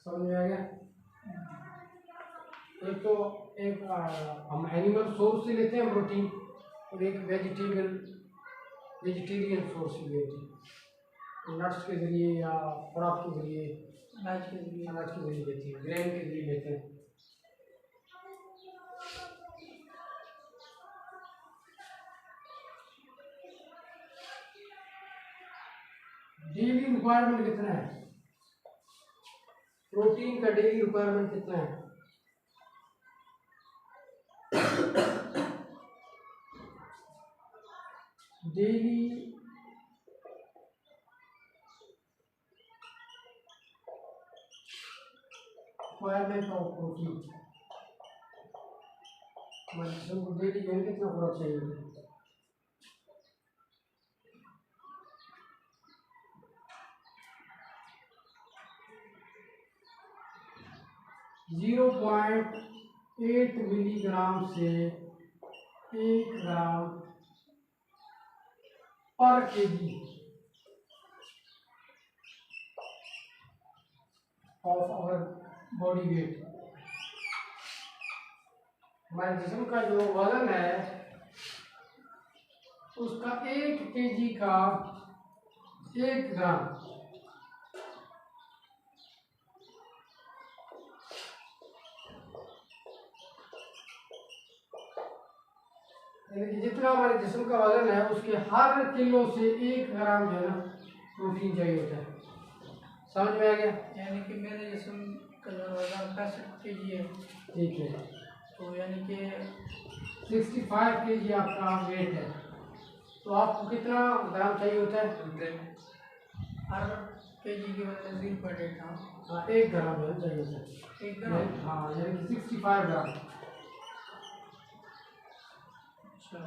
समझ में आ गया? एक तो हम एनिमल सोर्स से लेते हैं प्रोटीन, और एक वेजिटेरियन सोर्स से लेते हैं, नट्स के जरिए या खुराक के जरिए, अनाज के जरिए लेते हैं, ग्रेन के जरिए लेते हैं। डेली रिक्वायरमेंट कितना है? प्रोटीन का डेली रिक्वायरमेंट कितना है? डेली रिक्वायरमेंट ऑफ प्रोटीन, हमारे जिस्म को डेली कितना खुराक चाहिए? 0.8 मिलीग्राम से 1 ग्राम पर KG of our body weight. हमारे जिस्म का जो वजन है उसका 1 केजी का 1 ग्राम यानी कि जितना हमारे जिस्म का वजन है उसके हर किलो से 1 ग्राम जो है ना प्रोटीन चाहिए होता है। समझ में आ गया? यानी कि मेरे जिस्म का जो वजन 65 केजी है, ठीक है, तो यानी कि 65 केजी आपका वेट है, तो आपको कितना ग्राम चाहिए होता है? हर केजी के बदले 0.8 ग्राम। हाँ, 1 ग्राम जो है चाहिए होता है। 1 ग्राम, हाँ, यानी कि 65 ग्राम। अच्छा,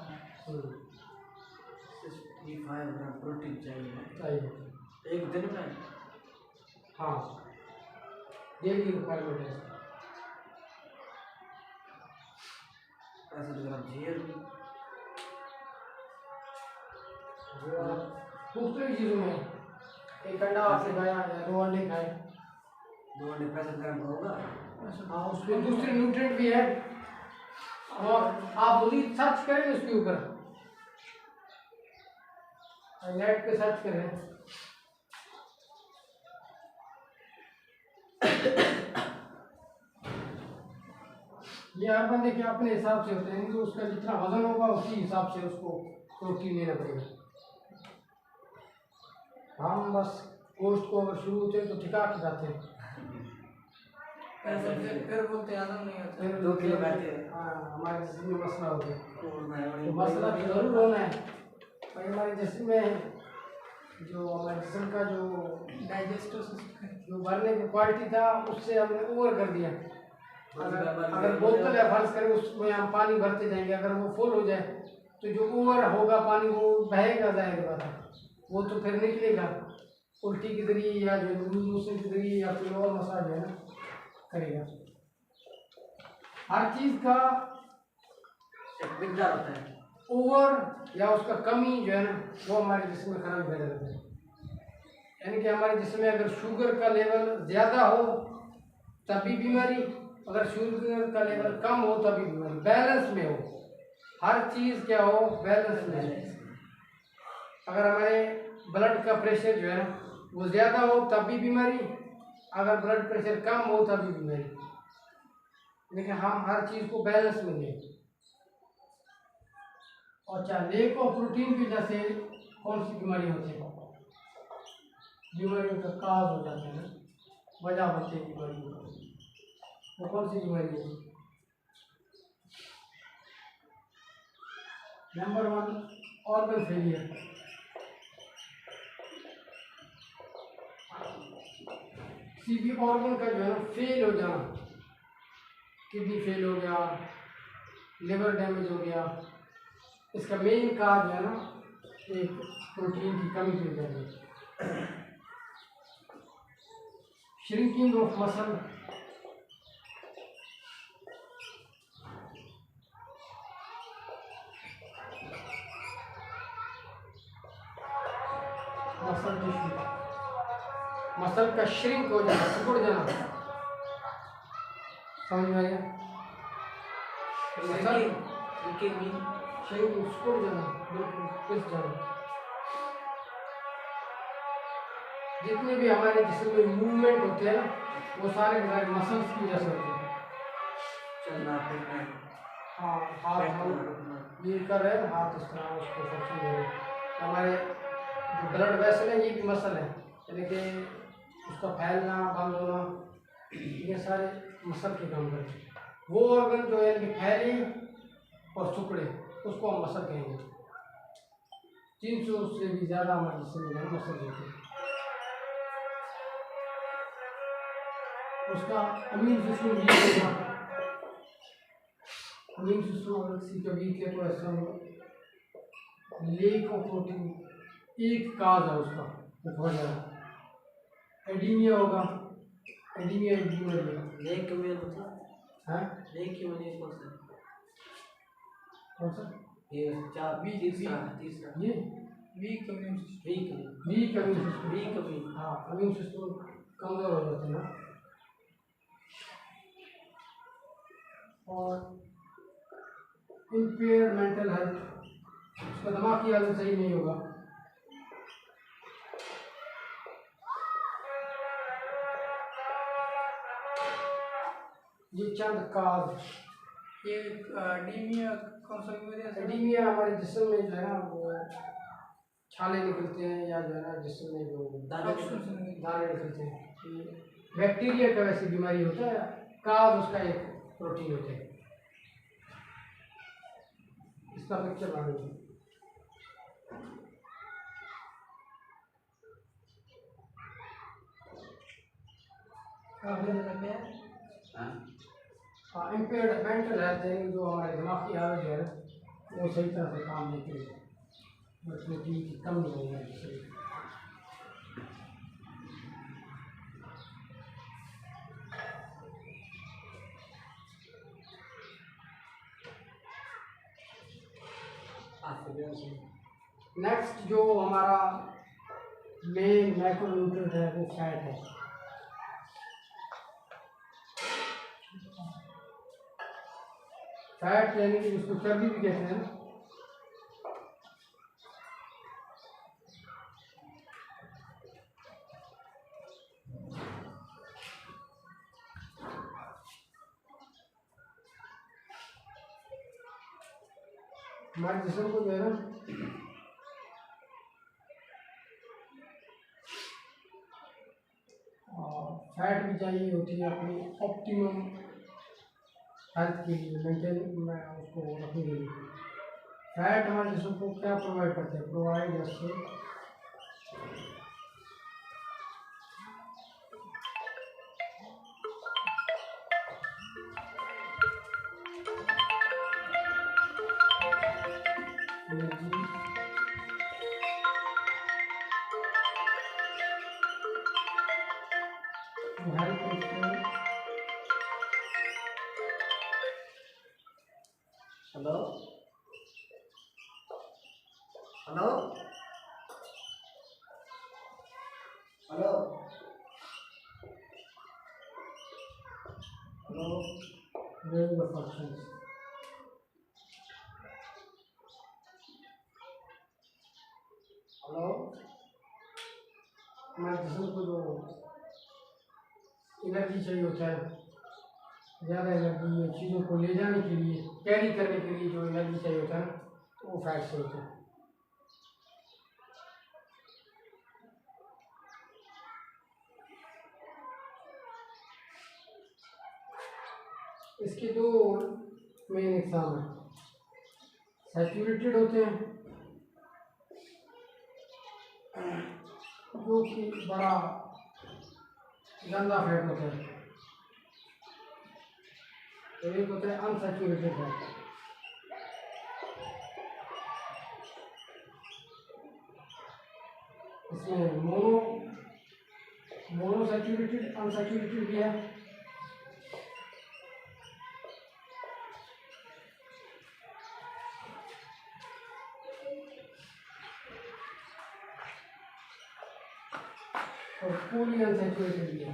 65 ग्राम प्रोटीन चाहिए चाहिए एक दिन में। हाँ, डेली रिक्वायरमेंट है। 65 ग्राम चाहिए। पुख्तली चीज़ों में एक अंडा आपने खाया या 2 अंडे खाए, 2 अंडे 65 ग्राम का होगा। हाँ, उसमें दूसरे न्यूट्रिएंट भी है। और आप मज़ीद सर्च करें उसके ऊपर, नेट पे सर्च करें, ये हर बंदे के अपने हिसाब से होते हैं, तो उसका जितना वजन होगा उसी हिसाब से उसको प्रोटीन लेना पड़ेगा। हम बस गोश्त को अगर शुरू होते हैं तो ठिका के जाते हैं, फिर बोलते हजम नहीं होता। फिर 2 किलो खाते हैं। हाँ, हमारे जिस्म में मसला हो गया। तो तो मसला तो जरूर होना है भाई। हमारे जिस्म में जो हमारे जिस्म का जो डाइजेस्टिव सिस्टम जो भरने की क्वालिटी था उससे हमने ओवर कर दिया। अगर बोतल है फर्ज करें उसमें हम पानी भरते जाएंगे, अगर वो फुल हो जाए तो जो ओवर होगा पानी वो बहेगा जाएगा, वो तो फिर निकलेगा उल्टी के जरिए या जो लूज मोशन के जरिए या फिर और मसाज है ना करेगा। हर चीज़ का एक मिकदार होता है। ओवर या उसका कमी जो है ना वो हमारे जिस्म में खराबी पैदा करता है। यानी कि हमारे जिस्म में अगर शुगर का लेवल ज़्यादा हो तब भी बीमारी, अगर शुगर का लेवल कम हो तभी बीमारी, बैलेंस में हो, हर चीज़ क्या हो, बैलेंस में हो। अगर हमारे ब्लड का प्रेशर जो है वो ज़्यादा हो तब भी बीमारी, अगर ब्लड प्रेशर कम हो तब भी बीमारी, लेकिन हम हर चीज़ को बैलेंस में लें। अच्छा, लेक ऑफ प्रोटीन की वजह से कौन सी बीमारी होती है? बीमारियों का काज हो जाता है, वजह बनती है बीमारी की। वो कौन सी बीमारी है? Number 1 organ failure. किसी भी ऑर्गन का जो है ना फेल हो जाना, किडनी फेल हो गया, लिवर डैमेज हो गया, इसका मेन कारण है ना एक प्रोटीन की कमी की वजह से। Shrinking of muscle, muscle tissue, muscle का श्रिंक हो जाना, सिकुड़ जाना, समझ में आया? मसल श्रिंक, सिकुड़ जाना, बिल्कुल पिस जाना। जितने भी हमारे जिस्म में मूवमेंट होते हैं ना वो सारे हमारे मसल्स की वजह से होते हैं। चलना फिरना, हाँ, हाथ हम ये कर रहे हैं, हाथ इस तरह उसको फंक्शन दे रहे हैं। हमारे जो ब्लड वेसल है ये भी मसल है, यानी कि उसका फैलना बंद होना, ये सारे मसल के काम करते हैं। वो ऑर्गन जो है कि फैले और सिकुड़े उसको हम मसल कहेंगे। 300 से भी ज़्यादा हमारे जिस्म में मसल होते हैं। उसका इम्यून सिस्टम वीक होगा, इम्यून सिस्टम अगर किसी का वीक है तो ऐसा होगा। लेक ऑफ प्रोटीन एक काज है उसका, तो बहुत ज़्यादा एडीमिया होगा। एडीमिया एक बीमारी है। लेक में मतलब हैं? लेक में नहीं कौन सा? कौन सा? ये चार वी- तीसरा वी- तीसरा ये weak immune system. Weak weak immune system. Weak weak हाँ, इम्यून सिस्टम कमज़ोर हो जाते हैं ना। और इम्पेयर मेंटल हेल्थ, उसका दिमाग की हालत सही नहीं होगा। ये चंद काज। ये एनीमिया कौन सा बीमारी है? एनीमिया हमारे जिस्म में जो है ना वो छाले निकलते हैं, या जो है ना जिस्म में जो दाने निकलते हैं, बैक्टीरिया का वैसी बीमारी होता है। काज उसका एक प्रोटीन होता है। इसका पिक्चर बना लीजिए। हाँ, इम्पेयर्ड मेंटल हेल्थ यानी जो हमारे दिमाग की हालत जो है ना वो सही तरह से काम नहीं करेगी, प्रोटीन की कमी हो जाएगी। नेक्स्ट जो हमारा मेन मैक्रोन्यूट्रिएंट है वो फैट है। फैट यानी कि उसको चर्बी भी कहते हैं। हमारे जिस्म को जो है ना फैट भी चाहिए होती है अपनी ऑप्टिमम हेल्थ के लिए, मेंटेन उसको रखने के लिए। फैट हमारे जिस्म को क्या प्रोवाइड करते हैं? प्रोवाइड जैसे energy, health, hello hello hello hello Hello. doing the functions. Hello, हमारे जिस्म को जो एनर्जी चाहिए होता है, ज़्यादा एनर्जी चीज़ों को ले जाने के लिए, कैरी करने के लिए जो एनर्जी चाहिए होता है वो फैट से होता है। इसके दो मेन एग्जाम हैं, सैचुरेटेड होते हैं जो कि बड़ा गंदा फैट होता है, तो एक होता है अनसैचुरेटेड फैट। इसमें मोनोसैचुरेटेड अनसैचुरेटेड भी है। और पूरी अनसैचुरेटेड भी है।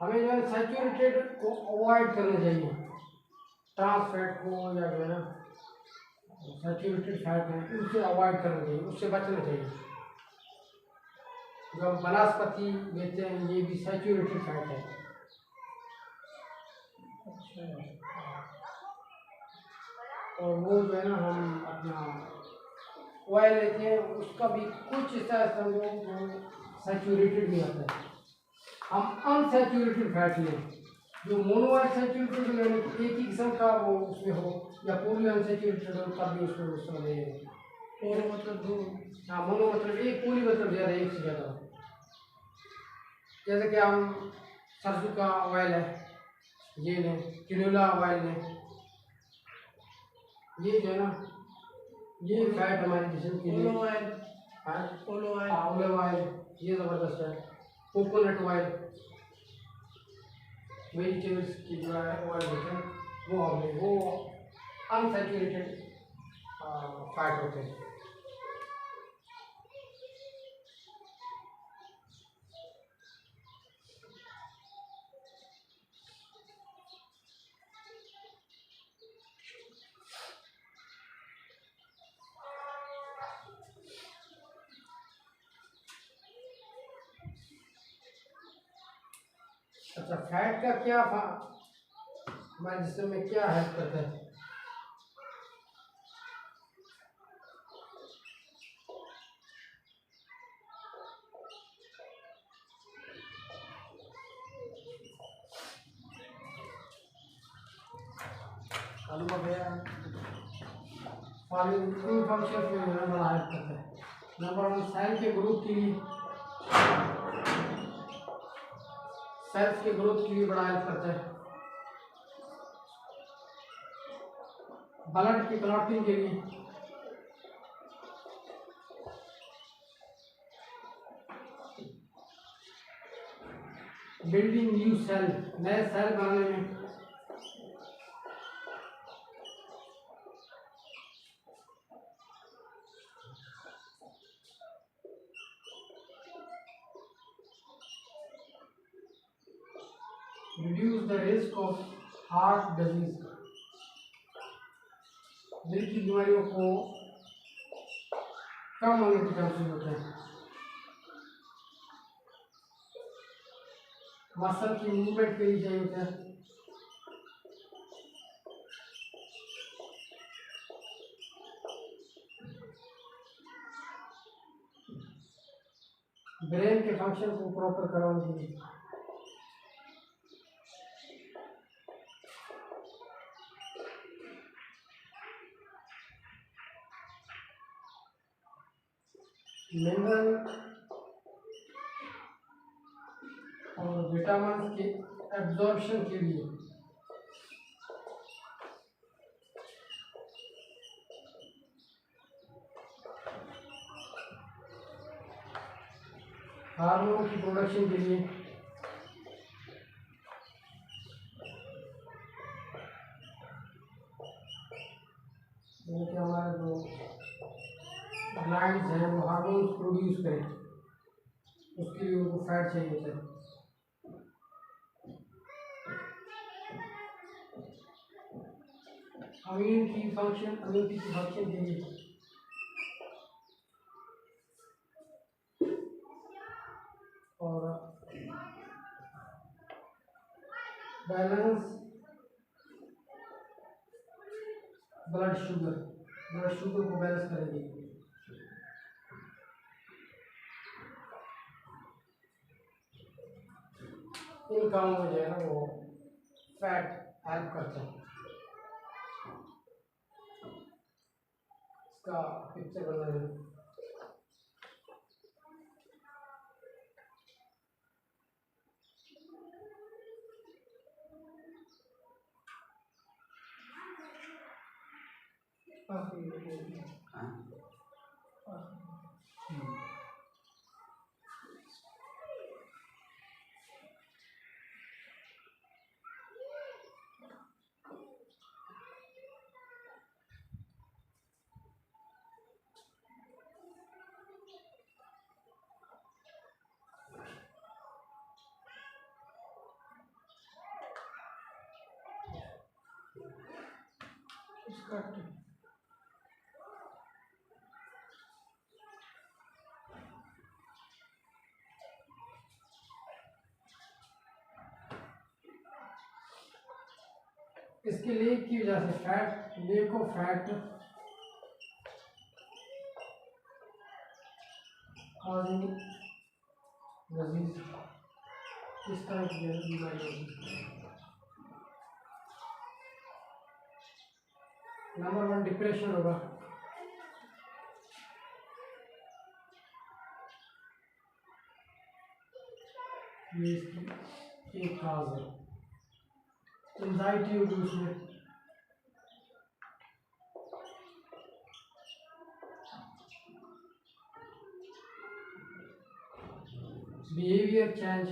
हमें जो है सैचुरेटेड को अवॉइड करना चाहिए, ट्रांस फैट को या जो है ना सैचुरेटेड फैट है उससे अवॉइड करना चाहिए, उससे बचना चाहिए। जो हम वनस्पति लेते हैं ये भी सैचुरेटेड फैट है। और वो जो है ना हम अपना ऑयल लेते हैं उसका भी कुछ ऐसा समझो वो सैचुरेटेड नहीं आता है। हम अनसैचुरेटेड फैट लें, जो मोनोअनसैचुरेटेड लेने एक ही किस्म का वो उसमें हो या पूरी अनसैचुरेटेड हो तब भी उसमें उसमें ले। मोनो मतलब दो। हाँ, मोनो मतलब एक, पूरी मतलब ज़्यादा, एक से ज़्यादा हो। जैसे कि हम सरसों का ऑयल है ये लें, किनोला ऑयल लें, ये जो है ना ये फैट हमारे जिस्म के लिए, ओलिव ऑयल, हाँ ओलिव ऑयल, ये ज़बरदस्त है। कोकोनट ऑयल, वेजिटेबल्स की जो है ऑयल होते हैं वो हमें वो अनसैचुरेटेड फैट होते हैं। अच्छा, फैट का क्या हमारे जिस्म में क्या हेल्प करता है? आलू का भैया फॉलोइंग तीन फंक्शन में जो है बड़ा हेल्प करता है। नंबर वन, सेल के ग्रोथ के लिए, सेल्स के ग्रोथ के लिए बड़ा हेल्प करता है। ब्लड की क्लॉटिंग के लिए, बिल्डिंग न्यू सेल, नए सेल बनाने में, reduce the risk of heart disease, दिल की बीमारियों को कम होने के चांसेस होते हैं। मसल की मूवमेंट के लिए चाहिए होता है। ब्रेन के फंक्शन को प्रॉपर कराने के लिए, मिनरल और विटामिन के एब्जॉर्प्शन के लिए, हार्मोन की प्रोडक्शन के लिए, ग्लैंड्स हैं वो हार्मोन्स प्रोड्यूस करें, उसके लिए उनको फैट चाहिए होता है। इम्यूनिटी की फंक्शन के लिए और बैलेंस ब्लड शुगर को बैलेंस करेगी। इन कामों में जो है ना वो फैट हेल्प करता है। इसका पिक्चर बना है। इसके लेक की वजह से fat, lake of fat causing disease, इस तरह की बीमारी होगी। नंबर 1 डिप्रेशन होगा। ये इसकी एक काज है। एंजाइटी होगी उसमें, बिहेवियर चेंज,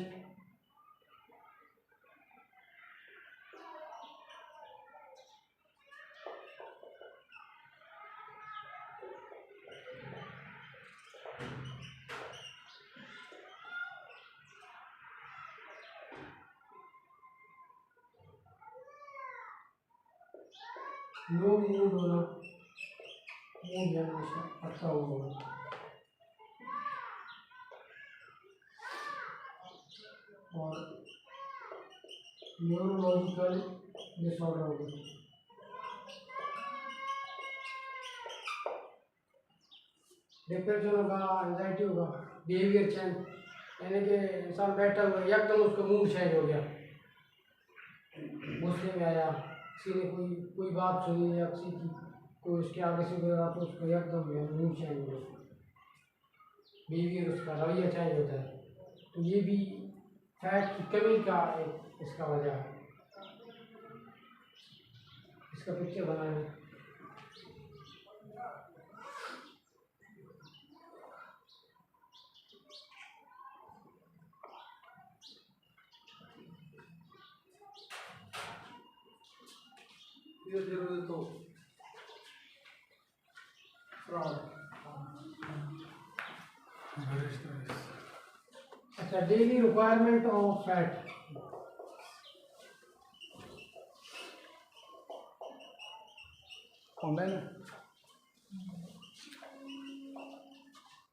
लो मूड होना, मूड जनरेशन अच्छा होगा। और न्यूरोलॉजिकल डिसऑर्डर होगा। डिप्रेशन होगा, एंजाइटी होगा, बिहेवियर चेंज, यानी कि इंसान बैठा हुआ एकदम उसका मूड चेंज हो गया, गुस्से में आया, किसी ने कोई बात सुनी या किसी की कोई उसके आगे से गुजरा तो उसको एकदम मूड चेंज हो गया, बिहेवियर उसका रवैया चेंज होता है। तो ये भी फैट की कमी का एक इसका वजह है। इसका पिक्चर बनाएंगे। धीरे तो अच्छा, डेली रिक्वायरमेंट ऑफ फैट।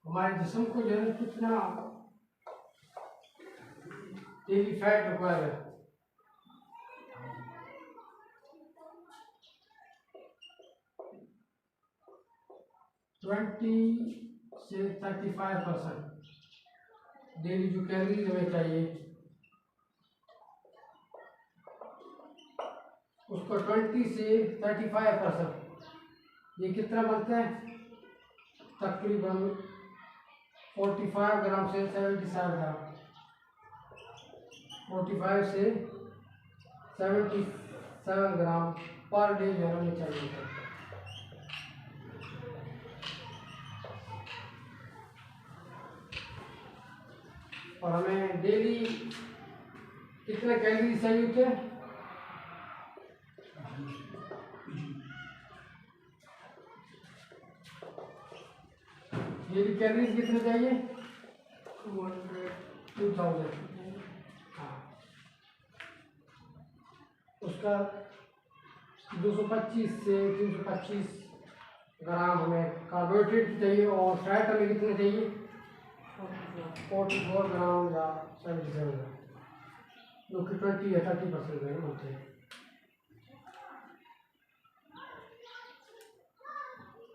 हमारे जिस्म को जो है कितना डेली फैट रिक्वायर है? 20 से 35% डेली जो कैलोरीज हमें चाहिए उसको 20 से 35%। ये कितना बनता है? तकरीबन 45 ग्राम से 77 ग्राम, 45 से 77 ग्राम पर डे जो हमें चाहिए। और हमें डेली कितने कैलोरी चाहिए होते हैं? डेली कैलोरीज कितने चाहिए? 2000। हाँ, उसका 225 से 325 ग्राम हमें कार्बोहाइड्रेट चाहिए और फैट हमें कितने चाहिए? 44 ग्राम या 77 ग्राम, जो कि 20 या 30% में होते हैं।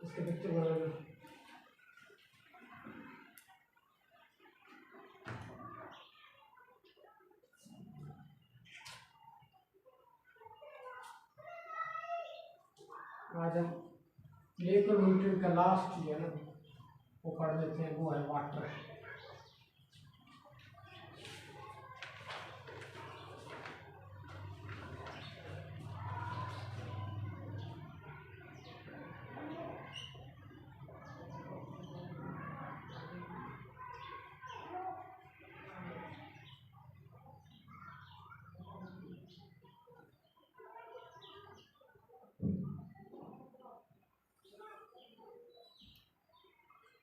इसके पिक्चर बना लो। आज हम लेकर न्यूट्रिएंट का लास्ट है ना वो पढ़ लेते हैं, वो है वाटर।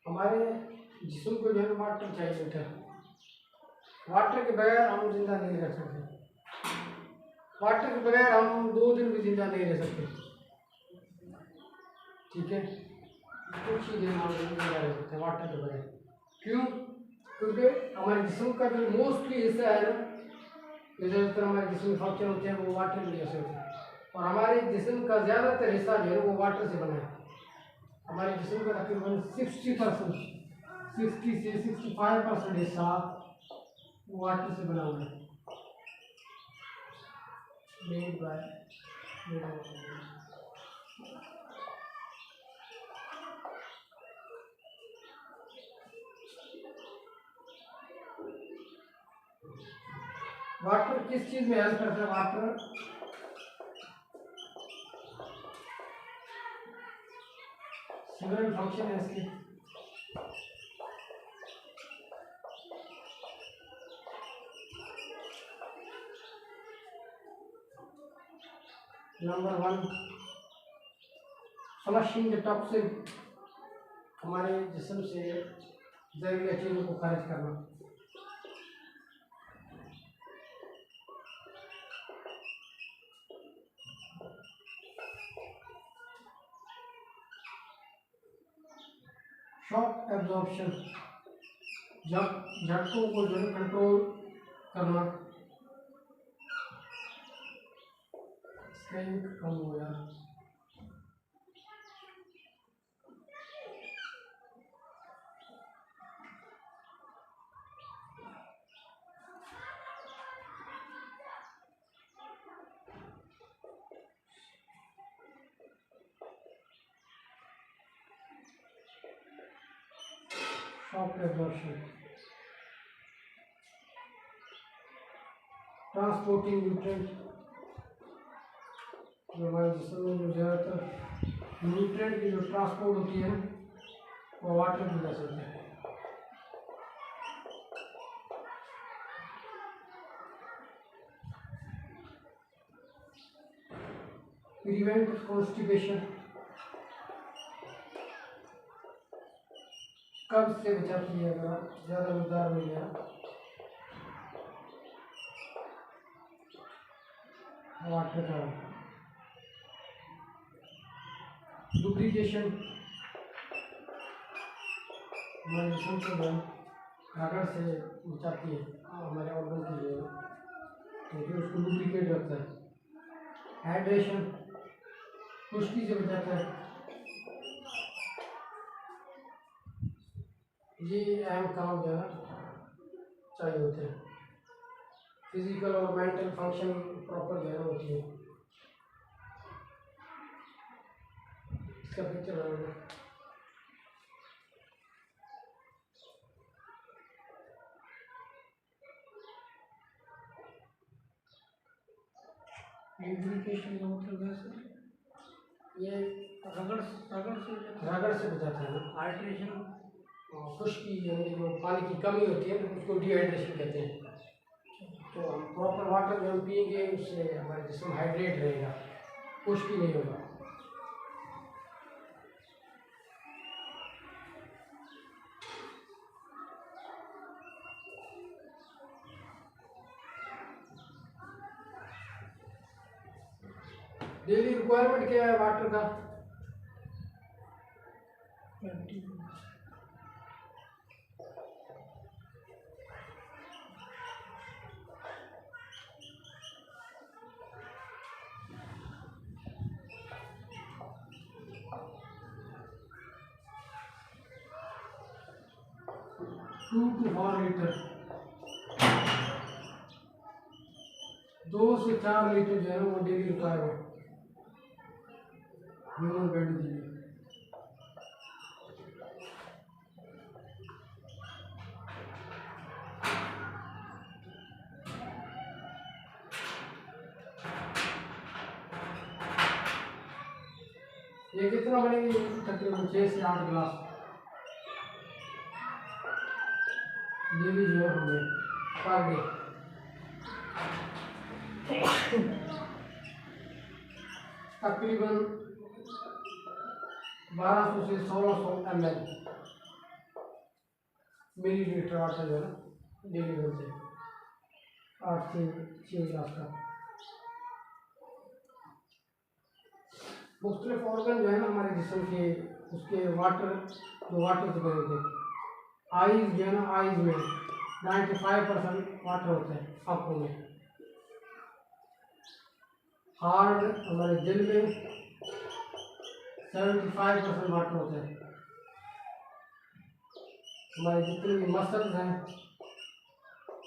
हमारे जिस्म को जो है वाटर चाहिए होता है। वाटर के बगैर हम जिंदा नहीं रह सकते। वाटर के बगैर हम 2 दिन भी जिंदा नहीं रह सकते। ठीक है, कुछ ही दिन हम जिंदा रह सकते हैं वाटर के बगैर। क्यों? क्योंकि हमारे जिस्म का जो मोस्टली हिस्सा है ना, ज़्यादातर हमारे जिस्म में फंक्शन होते हैं वो वाटर की वजह से होते हैं, और हमारे जिस्म का ज़्यादातर हिस्सा जो है वो वाटर से बना है। हमारे जिस्म का तकरीबन 60% 60 से 65% हिस्सा वाटर से बना हुआ है। मेड बाय वाटर किस चीज़ में हेल्प करता है? वाटर सिवरेज फंक्शन है इसके। नंबर 1, फ्लशिंग द टॉक्सिन, हमारे जिस्म से जहरीली चीज़ों को खारिज करना। शॉक एब्जॉर्प्शन, जब झटकों को जो है कंट्रोल करना। स्ट्रेंथ कम हो गया। शॉक एब्जॉर्प्शन, ट्रांसपोर्टिंग न्यूट्रिएंट, जो हमारे जिस्म में जो ज़्यादातर न्यूट्रिएंट की जो ट्रांसपोर्ट होती है वो वाटर की वजह से होती है। प्रिवेंट कॉन्स्टिपेशन, कब्ज से बचाती है अगर ज़्यादा मकदार में लिया। वाटर का लुब्रिकेशन, हमारे जिस्म को रगड़ से बचाती है, हमारे ऑर्गन के लिए, क्योंकि उसको लुब्रिकेट रखता है। हाइड्रेशन, खुश्की से बचाता है। ये अहम काम जो है चाहिए होते हैं। फिजिकल और मेंटल फंक्शन प्रॉपर जो है होती है। इसका पिक्चर बनाना। लुब्रिकेशन का मतलब है सर, ये रगड़ से बचाता है ना। हाइड्रेशन, खुश्की यानी जो पानी की कमी होती है उसको डिहाइड्रेशन कहते हैं। तो हम प्रॉपर वाटर जो हम पिएंगे उससे हमारा जिस्म हाइड्रेट रहेगा, खुश्की नहीं होगा। डेली रिक्वायरमेंट क्या है वाटर का? 20। टू टू 4 लीटर, 2 से 4 लीटर जो है वो डेली रिक्वायरमेंट ह्यूमन बॉडी के लिए। ये कितना बनेगी? तकरीबन 6 से 8 गिलास डेली जो है हमें पर डे। तकरीबन 1200 से 1600 ml मिलीलीटर वाटर जो है ना डेली बनते हैं, 8 से 6 गिलास का। मुख्तलिफ ऑर्गन जो है ना हमारे जिस्म के, उसके वाटर जो वाटर से बने थे। आइज़ जो है ना, आइज़ में 95% वाटर होता है आँखों में। हार्ट हमारे दिल में 75% वाटर होता है। हमारे जितने भी मसल्स हैं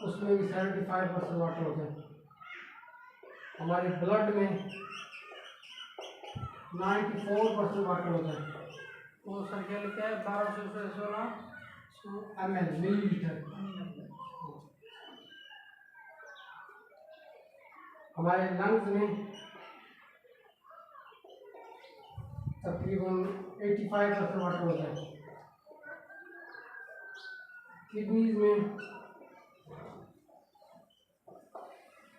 उसमें भी 75% वाटर होता है। हमारे ब्लड में 94% वाटर होता है। वो सर क्या लिखा है? 1200 से 16 ml मिलीलीटर। हमारे लंग्स में तकरीबन 85% वाटर होता है। किडनीज में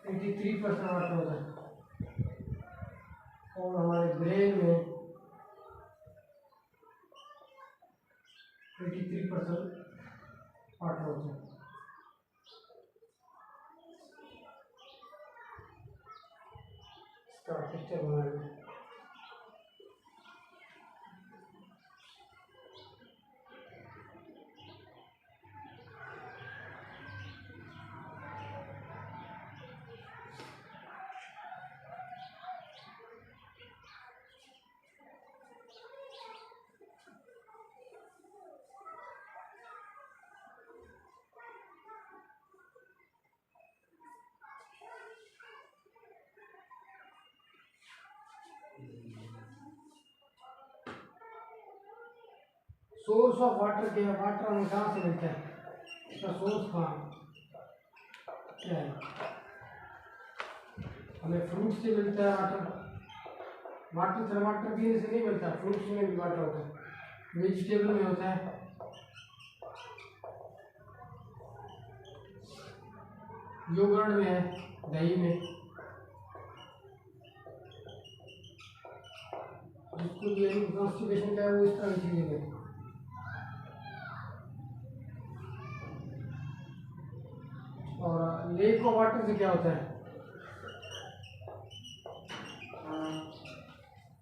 83% वाटर होता है। और हमारे ब्रेन में 83% वाटर होता है। इसका पिक्चर बनाएंगे। सोर्स ऑफ वाटर क्या है? वाटर हमें कहाँ से मिलता है? इसका सोर्स कहाँ क्या है? हमें फ्रूट से मिलता है वाटर। वाटर सिर्फ वाटर पीने से नहीं मिलता, फ्रूट्स में भी वाटर होता है, वेजिटेबल में होता है, योगर्ट में है, दही में। जिसको भी कॉन्स्टिपेशन का है वो इस तरह की चीजें में। और लेक ऑफ वाटर से क्या होता है?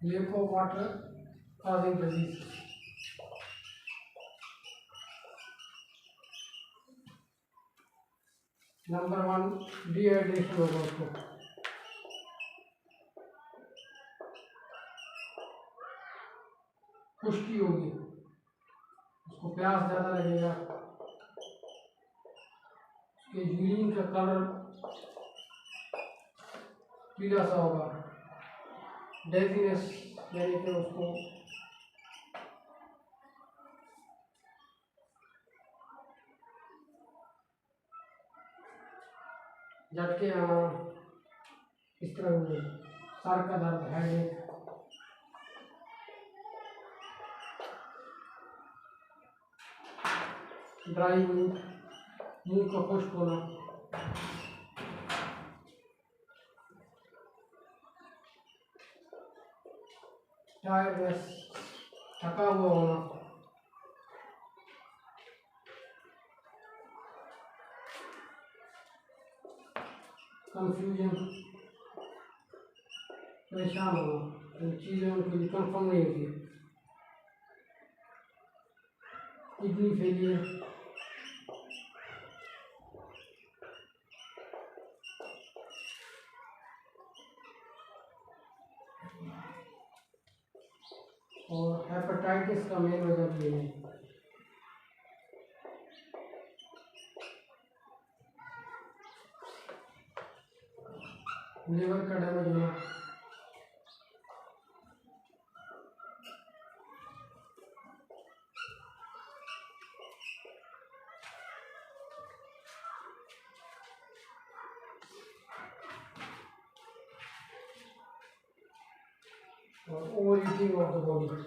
Lake of water causing disease. Number 1 dehydration होगा उसको। खुश्की होगी, उसको प्यास ज़्यादा लगेगा, उसके यूरिन का कलर पीला सा होगा, डेजीनेस यानी कि उसको झटके आना, इस तरह होंगे, सर का दर्द, हेडेक, ड्राई मुंह, मुंह का खुश्क होना, टायर्डनेस, थका हुआ होना, कंफ्यूजन, परेशान हो, इन चीज़ें उनके लिए कंफर्म नहीं होती। किडनी फेलियर, और हेपेटाइटिस का मेन वजह भी है। लिवर का डैमेज होना, और over eating of the body,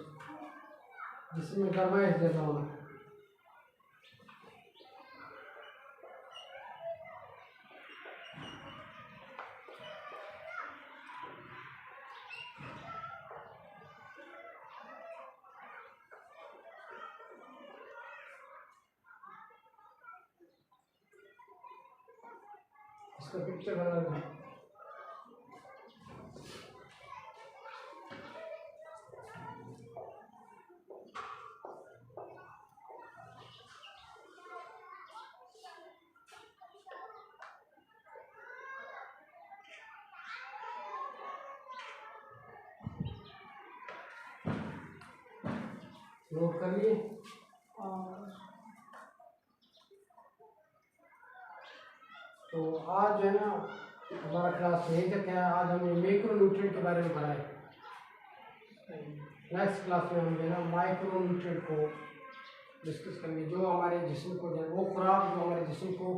जिसमें गर्माइश ज़्यादा होना। इसका पिक्चर बना दें। नोट कर लिए। तो आज जो है ना हमारा क्लास यही तक है। आज हमने मैक्रोन्यूट्रिएंट के बारे में पढ़ा है। नेक्स्ट क्लास में हम जो है ना माइक्रोन्यूट्रिएंट को डिस्कस करेंगे, जो हमारे जिस्म को जो है वो खुराक जो हमारे जिस्म को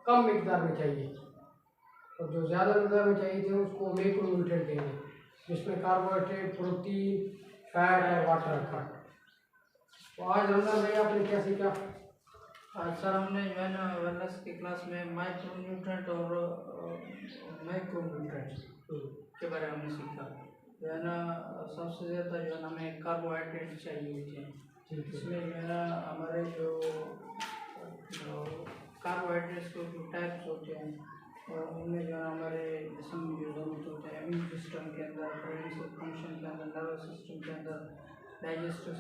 कम मिकदार में चाहिए और जो ज़्यादा मिकदार में चाहिए थे उसको मैक्रोन्यूट्रिएंट कहेंगे, जिसमें कार्बोहाइड्रेट, प्रोटीन, फैट और वाटर रखा। तो आज रमजान भाई आपने क्या सीखा? आज सर हमने जो है ना वेलनेस की क्लास में माइक्रोन्यूट्रेंट और मैक्रोन्यूट्रेंट के बारे में हमने सीखा। जो है ना सबसे ज़्यादा जो है ना हमें कार्बोहाइड्रेट चाहिए होते हैं। इसमें जो है ना हमारे जो कार्बोहाइड्रेट्स के जो टाइप्स होते हैं उनमें जो है हमारे जिस्म में जो ज़रूरत होते हैं, इम्यून सिस्टम के अंदर, प्रोड्यूसर फंक्शन के अंदर, नर्वस सिस्टम के अंदर, डाइजेस्टिव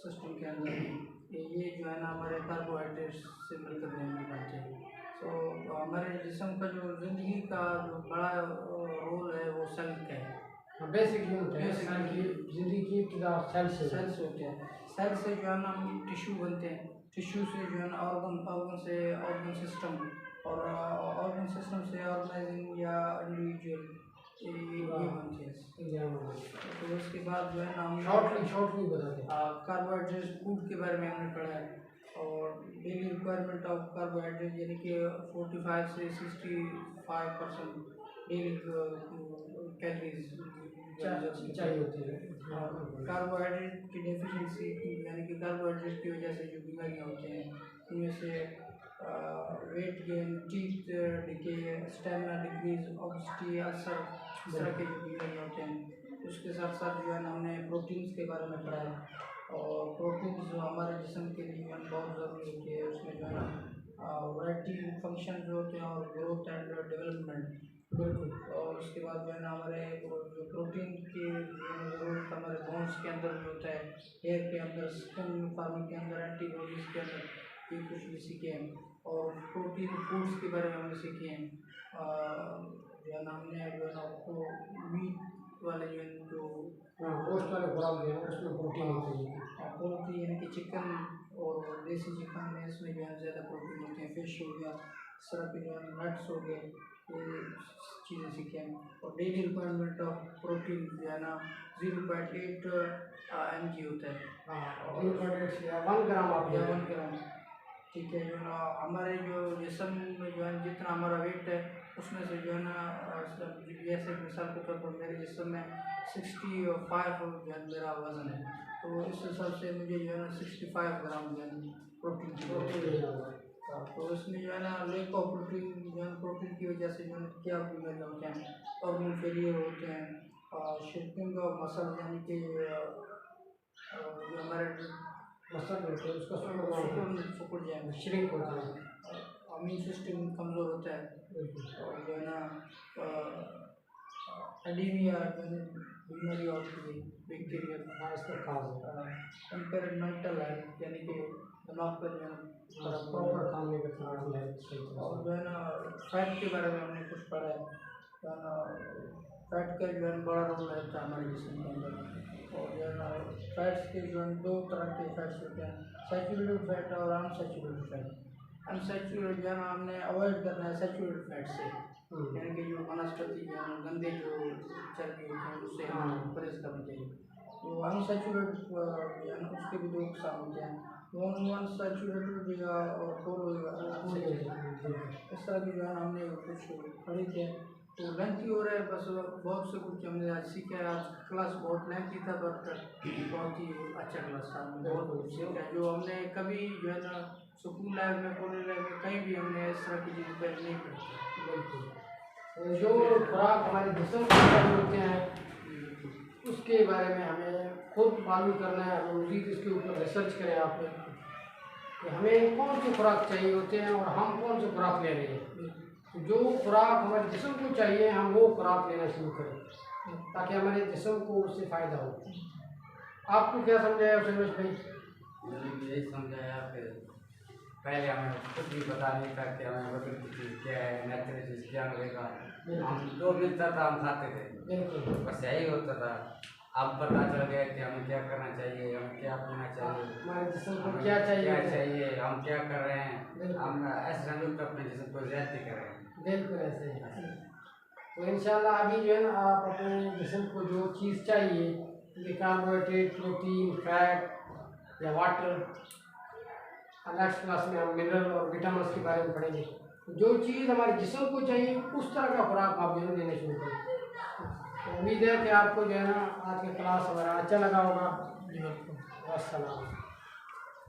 सिस्टम के अंदर, ये जो है ना हमारे कार्बोहाइड्रेट्स से मिलकर रहने पाते हैं। तो हमारे जिस्म का जो ज़िंदगी का जो बड़ा रोल है वो सेल का है। बेसिक यूनिट है इंसान की ज़िंदगी की इब्तिदा सेल्स होते हैं। सेल से जो है ना टिश्यू बनते हैं, टिश्यू से जो है ना ऑर्गन से ऑर्गन सिस्टम, और ऑर्गन सिस्टम से ऑर्गेनाइजिंग या इंडिविजुअल ये बनते हैं। तो उसके बाद जो है ना हम शॉर्टली बताते हैं। कार्बोहाइड्रेट फूड के बारे में हमने पढ़ा है, और डेली रिक्वायरमेंट ऑफ कार्बोहाइड्रेट यानी कि 45 से 65% डेली कैलोरीज चाहिए होती है। कार्बोहाइड्रेट की डेफिशिएंसी यानी कि कार्बोहाइड्रेट की वजह से जो बीमारियाँ होती हैं उनमें से weight gain, teeth decay, stamina decrease, obesity, ulcer, इस तरह के जो बीमारियाँ होते हैं। उसके साथ साथ जो है ना हमने प्रोटीन्स के बारे में पढ़ा है, और प्रोटीन्स जो हमारे जिस्म के लिए बहुत ज़रूरी होती है। उसमें जो है ना वैरायटी फंक्शन जो होते हैं और ग्रोथ एंड डेवलपमेंट, बिल्कुल। और उसके बाद जो है ना हमारे जो प्रोटीन की ज़रूरत हमारे बोन्स के अंदर भी होता है, हेयर के अंदर, स्किन फार्मिंग के अंदर, एंटीबॉडीज़ के अंदर, ये कुछ भी सीखे हैं। और प्रोटीन फूड्स के बारे में हमने सीखे हैं। जो है ना हमने जो है ना आपको मीट वाले जो गोश्त वाले खुराक जो है उसमें प्रोटीन होती है। प्रोटीन यानी कि चिकन और देसी चिकन में इसमें जो है ज़्यादा प्रोटीन होते हैं। फिश हो गया, इस तरह के जो है नट्स हो गए, ये चीज़ें सीखे हैं। और डेली रिक्वायरमेंट ऑफ प्रोटीन जो है ना 0.8 mg होता है। हाँ, 1 ग्राम आप या 1 ग्राम, ठीक है। जो ना हमारे जो जिस्म में जो है जितना हमारा वेट है उसमें से जो है ना जैसे मिसाल के तौर पर मेरे जिस्म में 65 जो है मेरा वज़न है, तो इस हिसाब से मुझे जो है ना 65 ग्राम जो है प्रोटीन की ज़रूरत है। तो इसमें जो है ना लैक ऑफ प्रोटीन जो है प्रोटीन की वजह से जो है क्या बीमारियाँ होते हैं, ऑर्गन फेलियर होते हैं, शिफ्टिंग ऑफ मसल यानी कि जो हमारे मसल होते हैं उसका सुकुड़ जाए, श्रिंक होता है, इम्यून सिस्टम कमज़ोर होता है, और जो है ना एनीमिया बीमारी होती है, बैक्टीरिया हाँ इसका खास है टेम्परमेंटल है, यानी कि दिमाग पर जो है ना प्रॉपर खाने का ख्याल है सही तरह और से। जो है ना फैट के बारे में हमने कुछ पढ़ा है, जो है ना फैट का जो है बड़ा रोल रहता है हमारे जिस्म के अंदर। और जो है ना फैट्स के जो है दो तरह के फैट्स होते हैं, सैचुरेटेड फैट और अनसैचुरेटेड फैट। अनसैचुरेटेड जो है ना हमने अवॉइड करना है सैचुरेटेड फैट से, यानी कि जो वनस्पति जो है गंदे जो चर्बी होते हैं उससे हमें परहेज करना चाहिए। तो अनसैचुरेटेड जो है ना उसके भी दो किस्म होते हैं, अनसैचुरेटेड और इस तरह की जो है हमने कुछ पढ़ी थी। तो लेंथी हो रहा है, बस बहुत से कुछ हमने आज सीखा है। आज क्लास बहुत लेंथी था बट बहुत ही अच्छा क्लास था, हमने बहुत कुछ सीखा है जो हमने कभी जो है ना स्कूल लाइफ में कॉलेज लाइफ में कहीं भी हमने इस तरह की चीज़ पहले नहीं पढ़ी। बिल्कुल जो खुराक हमारे जिस्म को चाहिए होते हैं उसके बारे में हमें खुद मालूम करना है, हमें मज़ीद इसके ऊपर रिसर्च करें आप कि हमें कौन से खुराक चाहिए होते हैं और हम कौन से खुराक ले रहे हैं। तो जो खुराक हमारे जिस्म को चाहिए हम वो खुराक लेना शुरू करें ताकि हमारे जिस्म को उससे फ़ायदा हो। आपको क्या समझाया सुरेश भाई? यही समझाया कि पहले हमें कुछ भी पता नहीं था कि हमें बदल की चीज़ क्या है, नेचुरल चीज़ क्या रहेगा। हम जो मिलता था हम खाते थे, बिल्कुल बस यही होता था। अब पता चल गया कि हमें क्या करना चाहिए, हमें क्या पीना चाहिए, हमारे जिस्म को हमें क्या चाहिए क्या चाहिए, हम क्या कर रहे हैं। बिल्कुल। हम ऐसे समझो कि अपने जिस्म को ज्यादती कर रहे हैं। बिल्कुल ऐसे ही। तो इंशाल्लाह अभी जो है ना आप अपने जिस्म को जो चीज़ चाहिए जैसे कार्बोहाइड्रेट, प्रोटीन, फैट या वाटर, नेक्स्ट क्लास में हम मिनरल और विटामिन के बारे में पढ़ेंगे। जो चीज़ हमारे जिस्म को चाहिए उस तरह का खुराक आप जो है देने शुरू करें। तो उम्मीद है कि आपको जो है ना आज का क्लास हमारा अच्छा लगा होगा। अस्सलाम।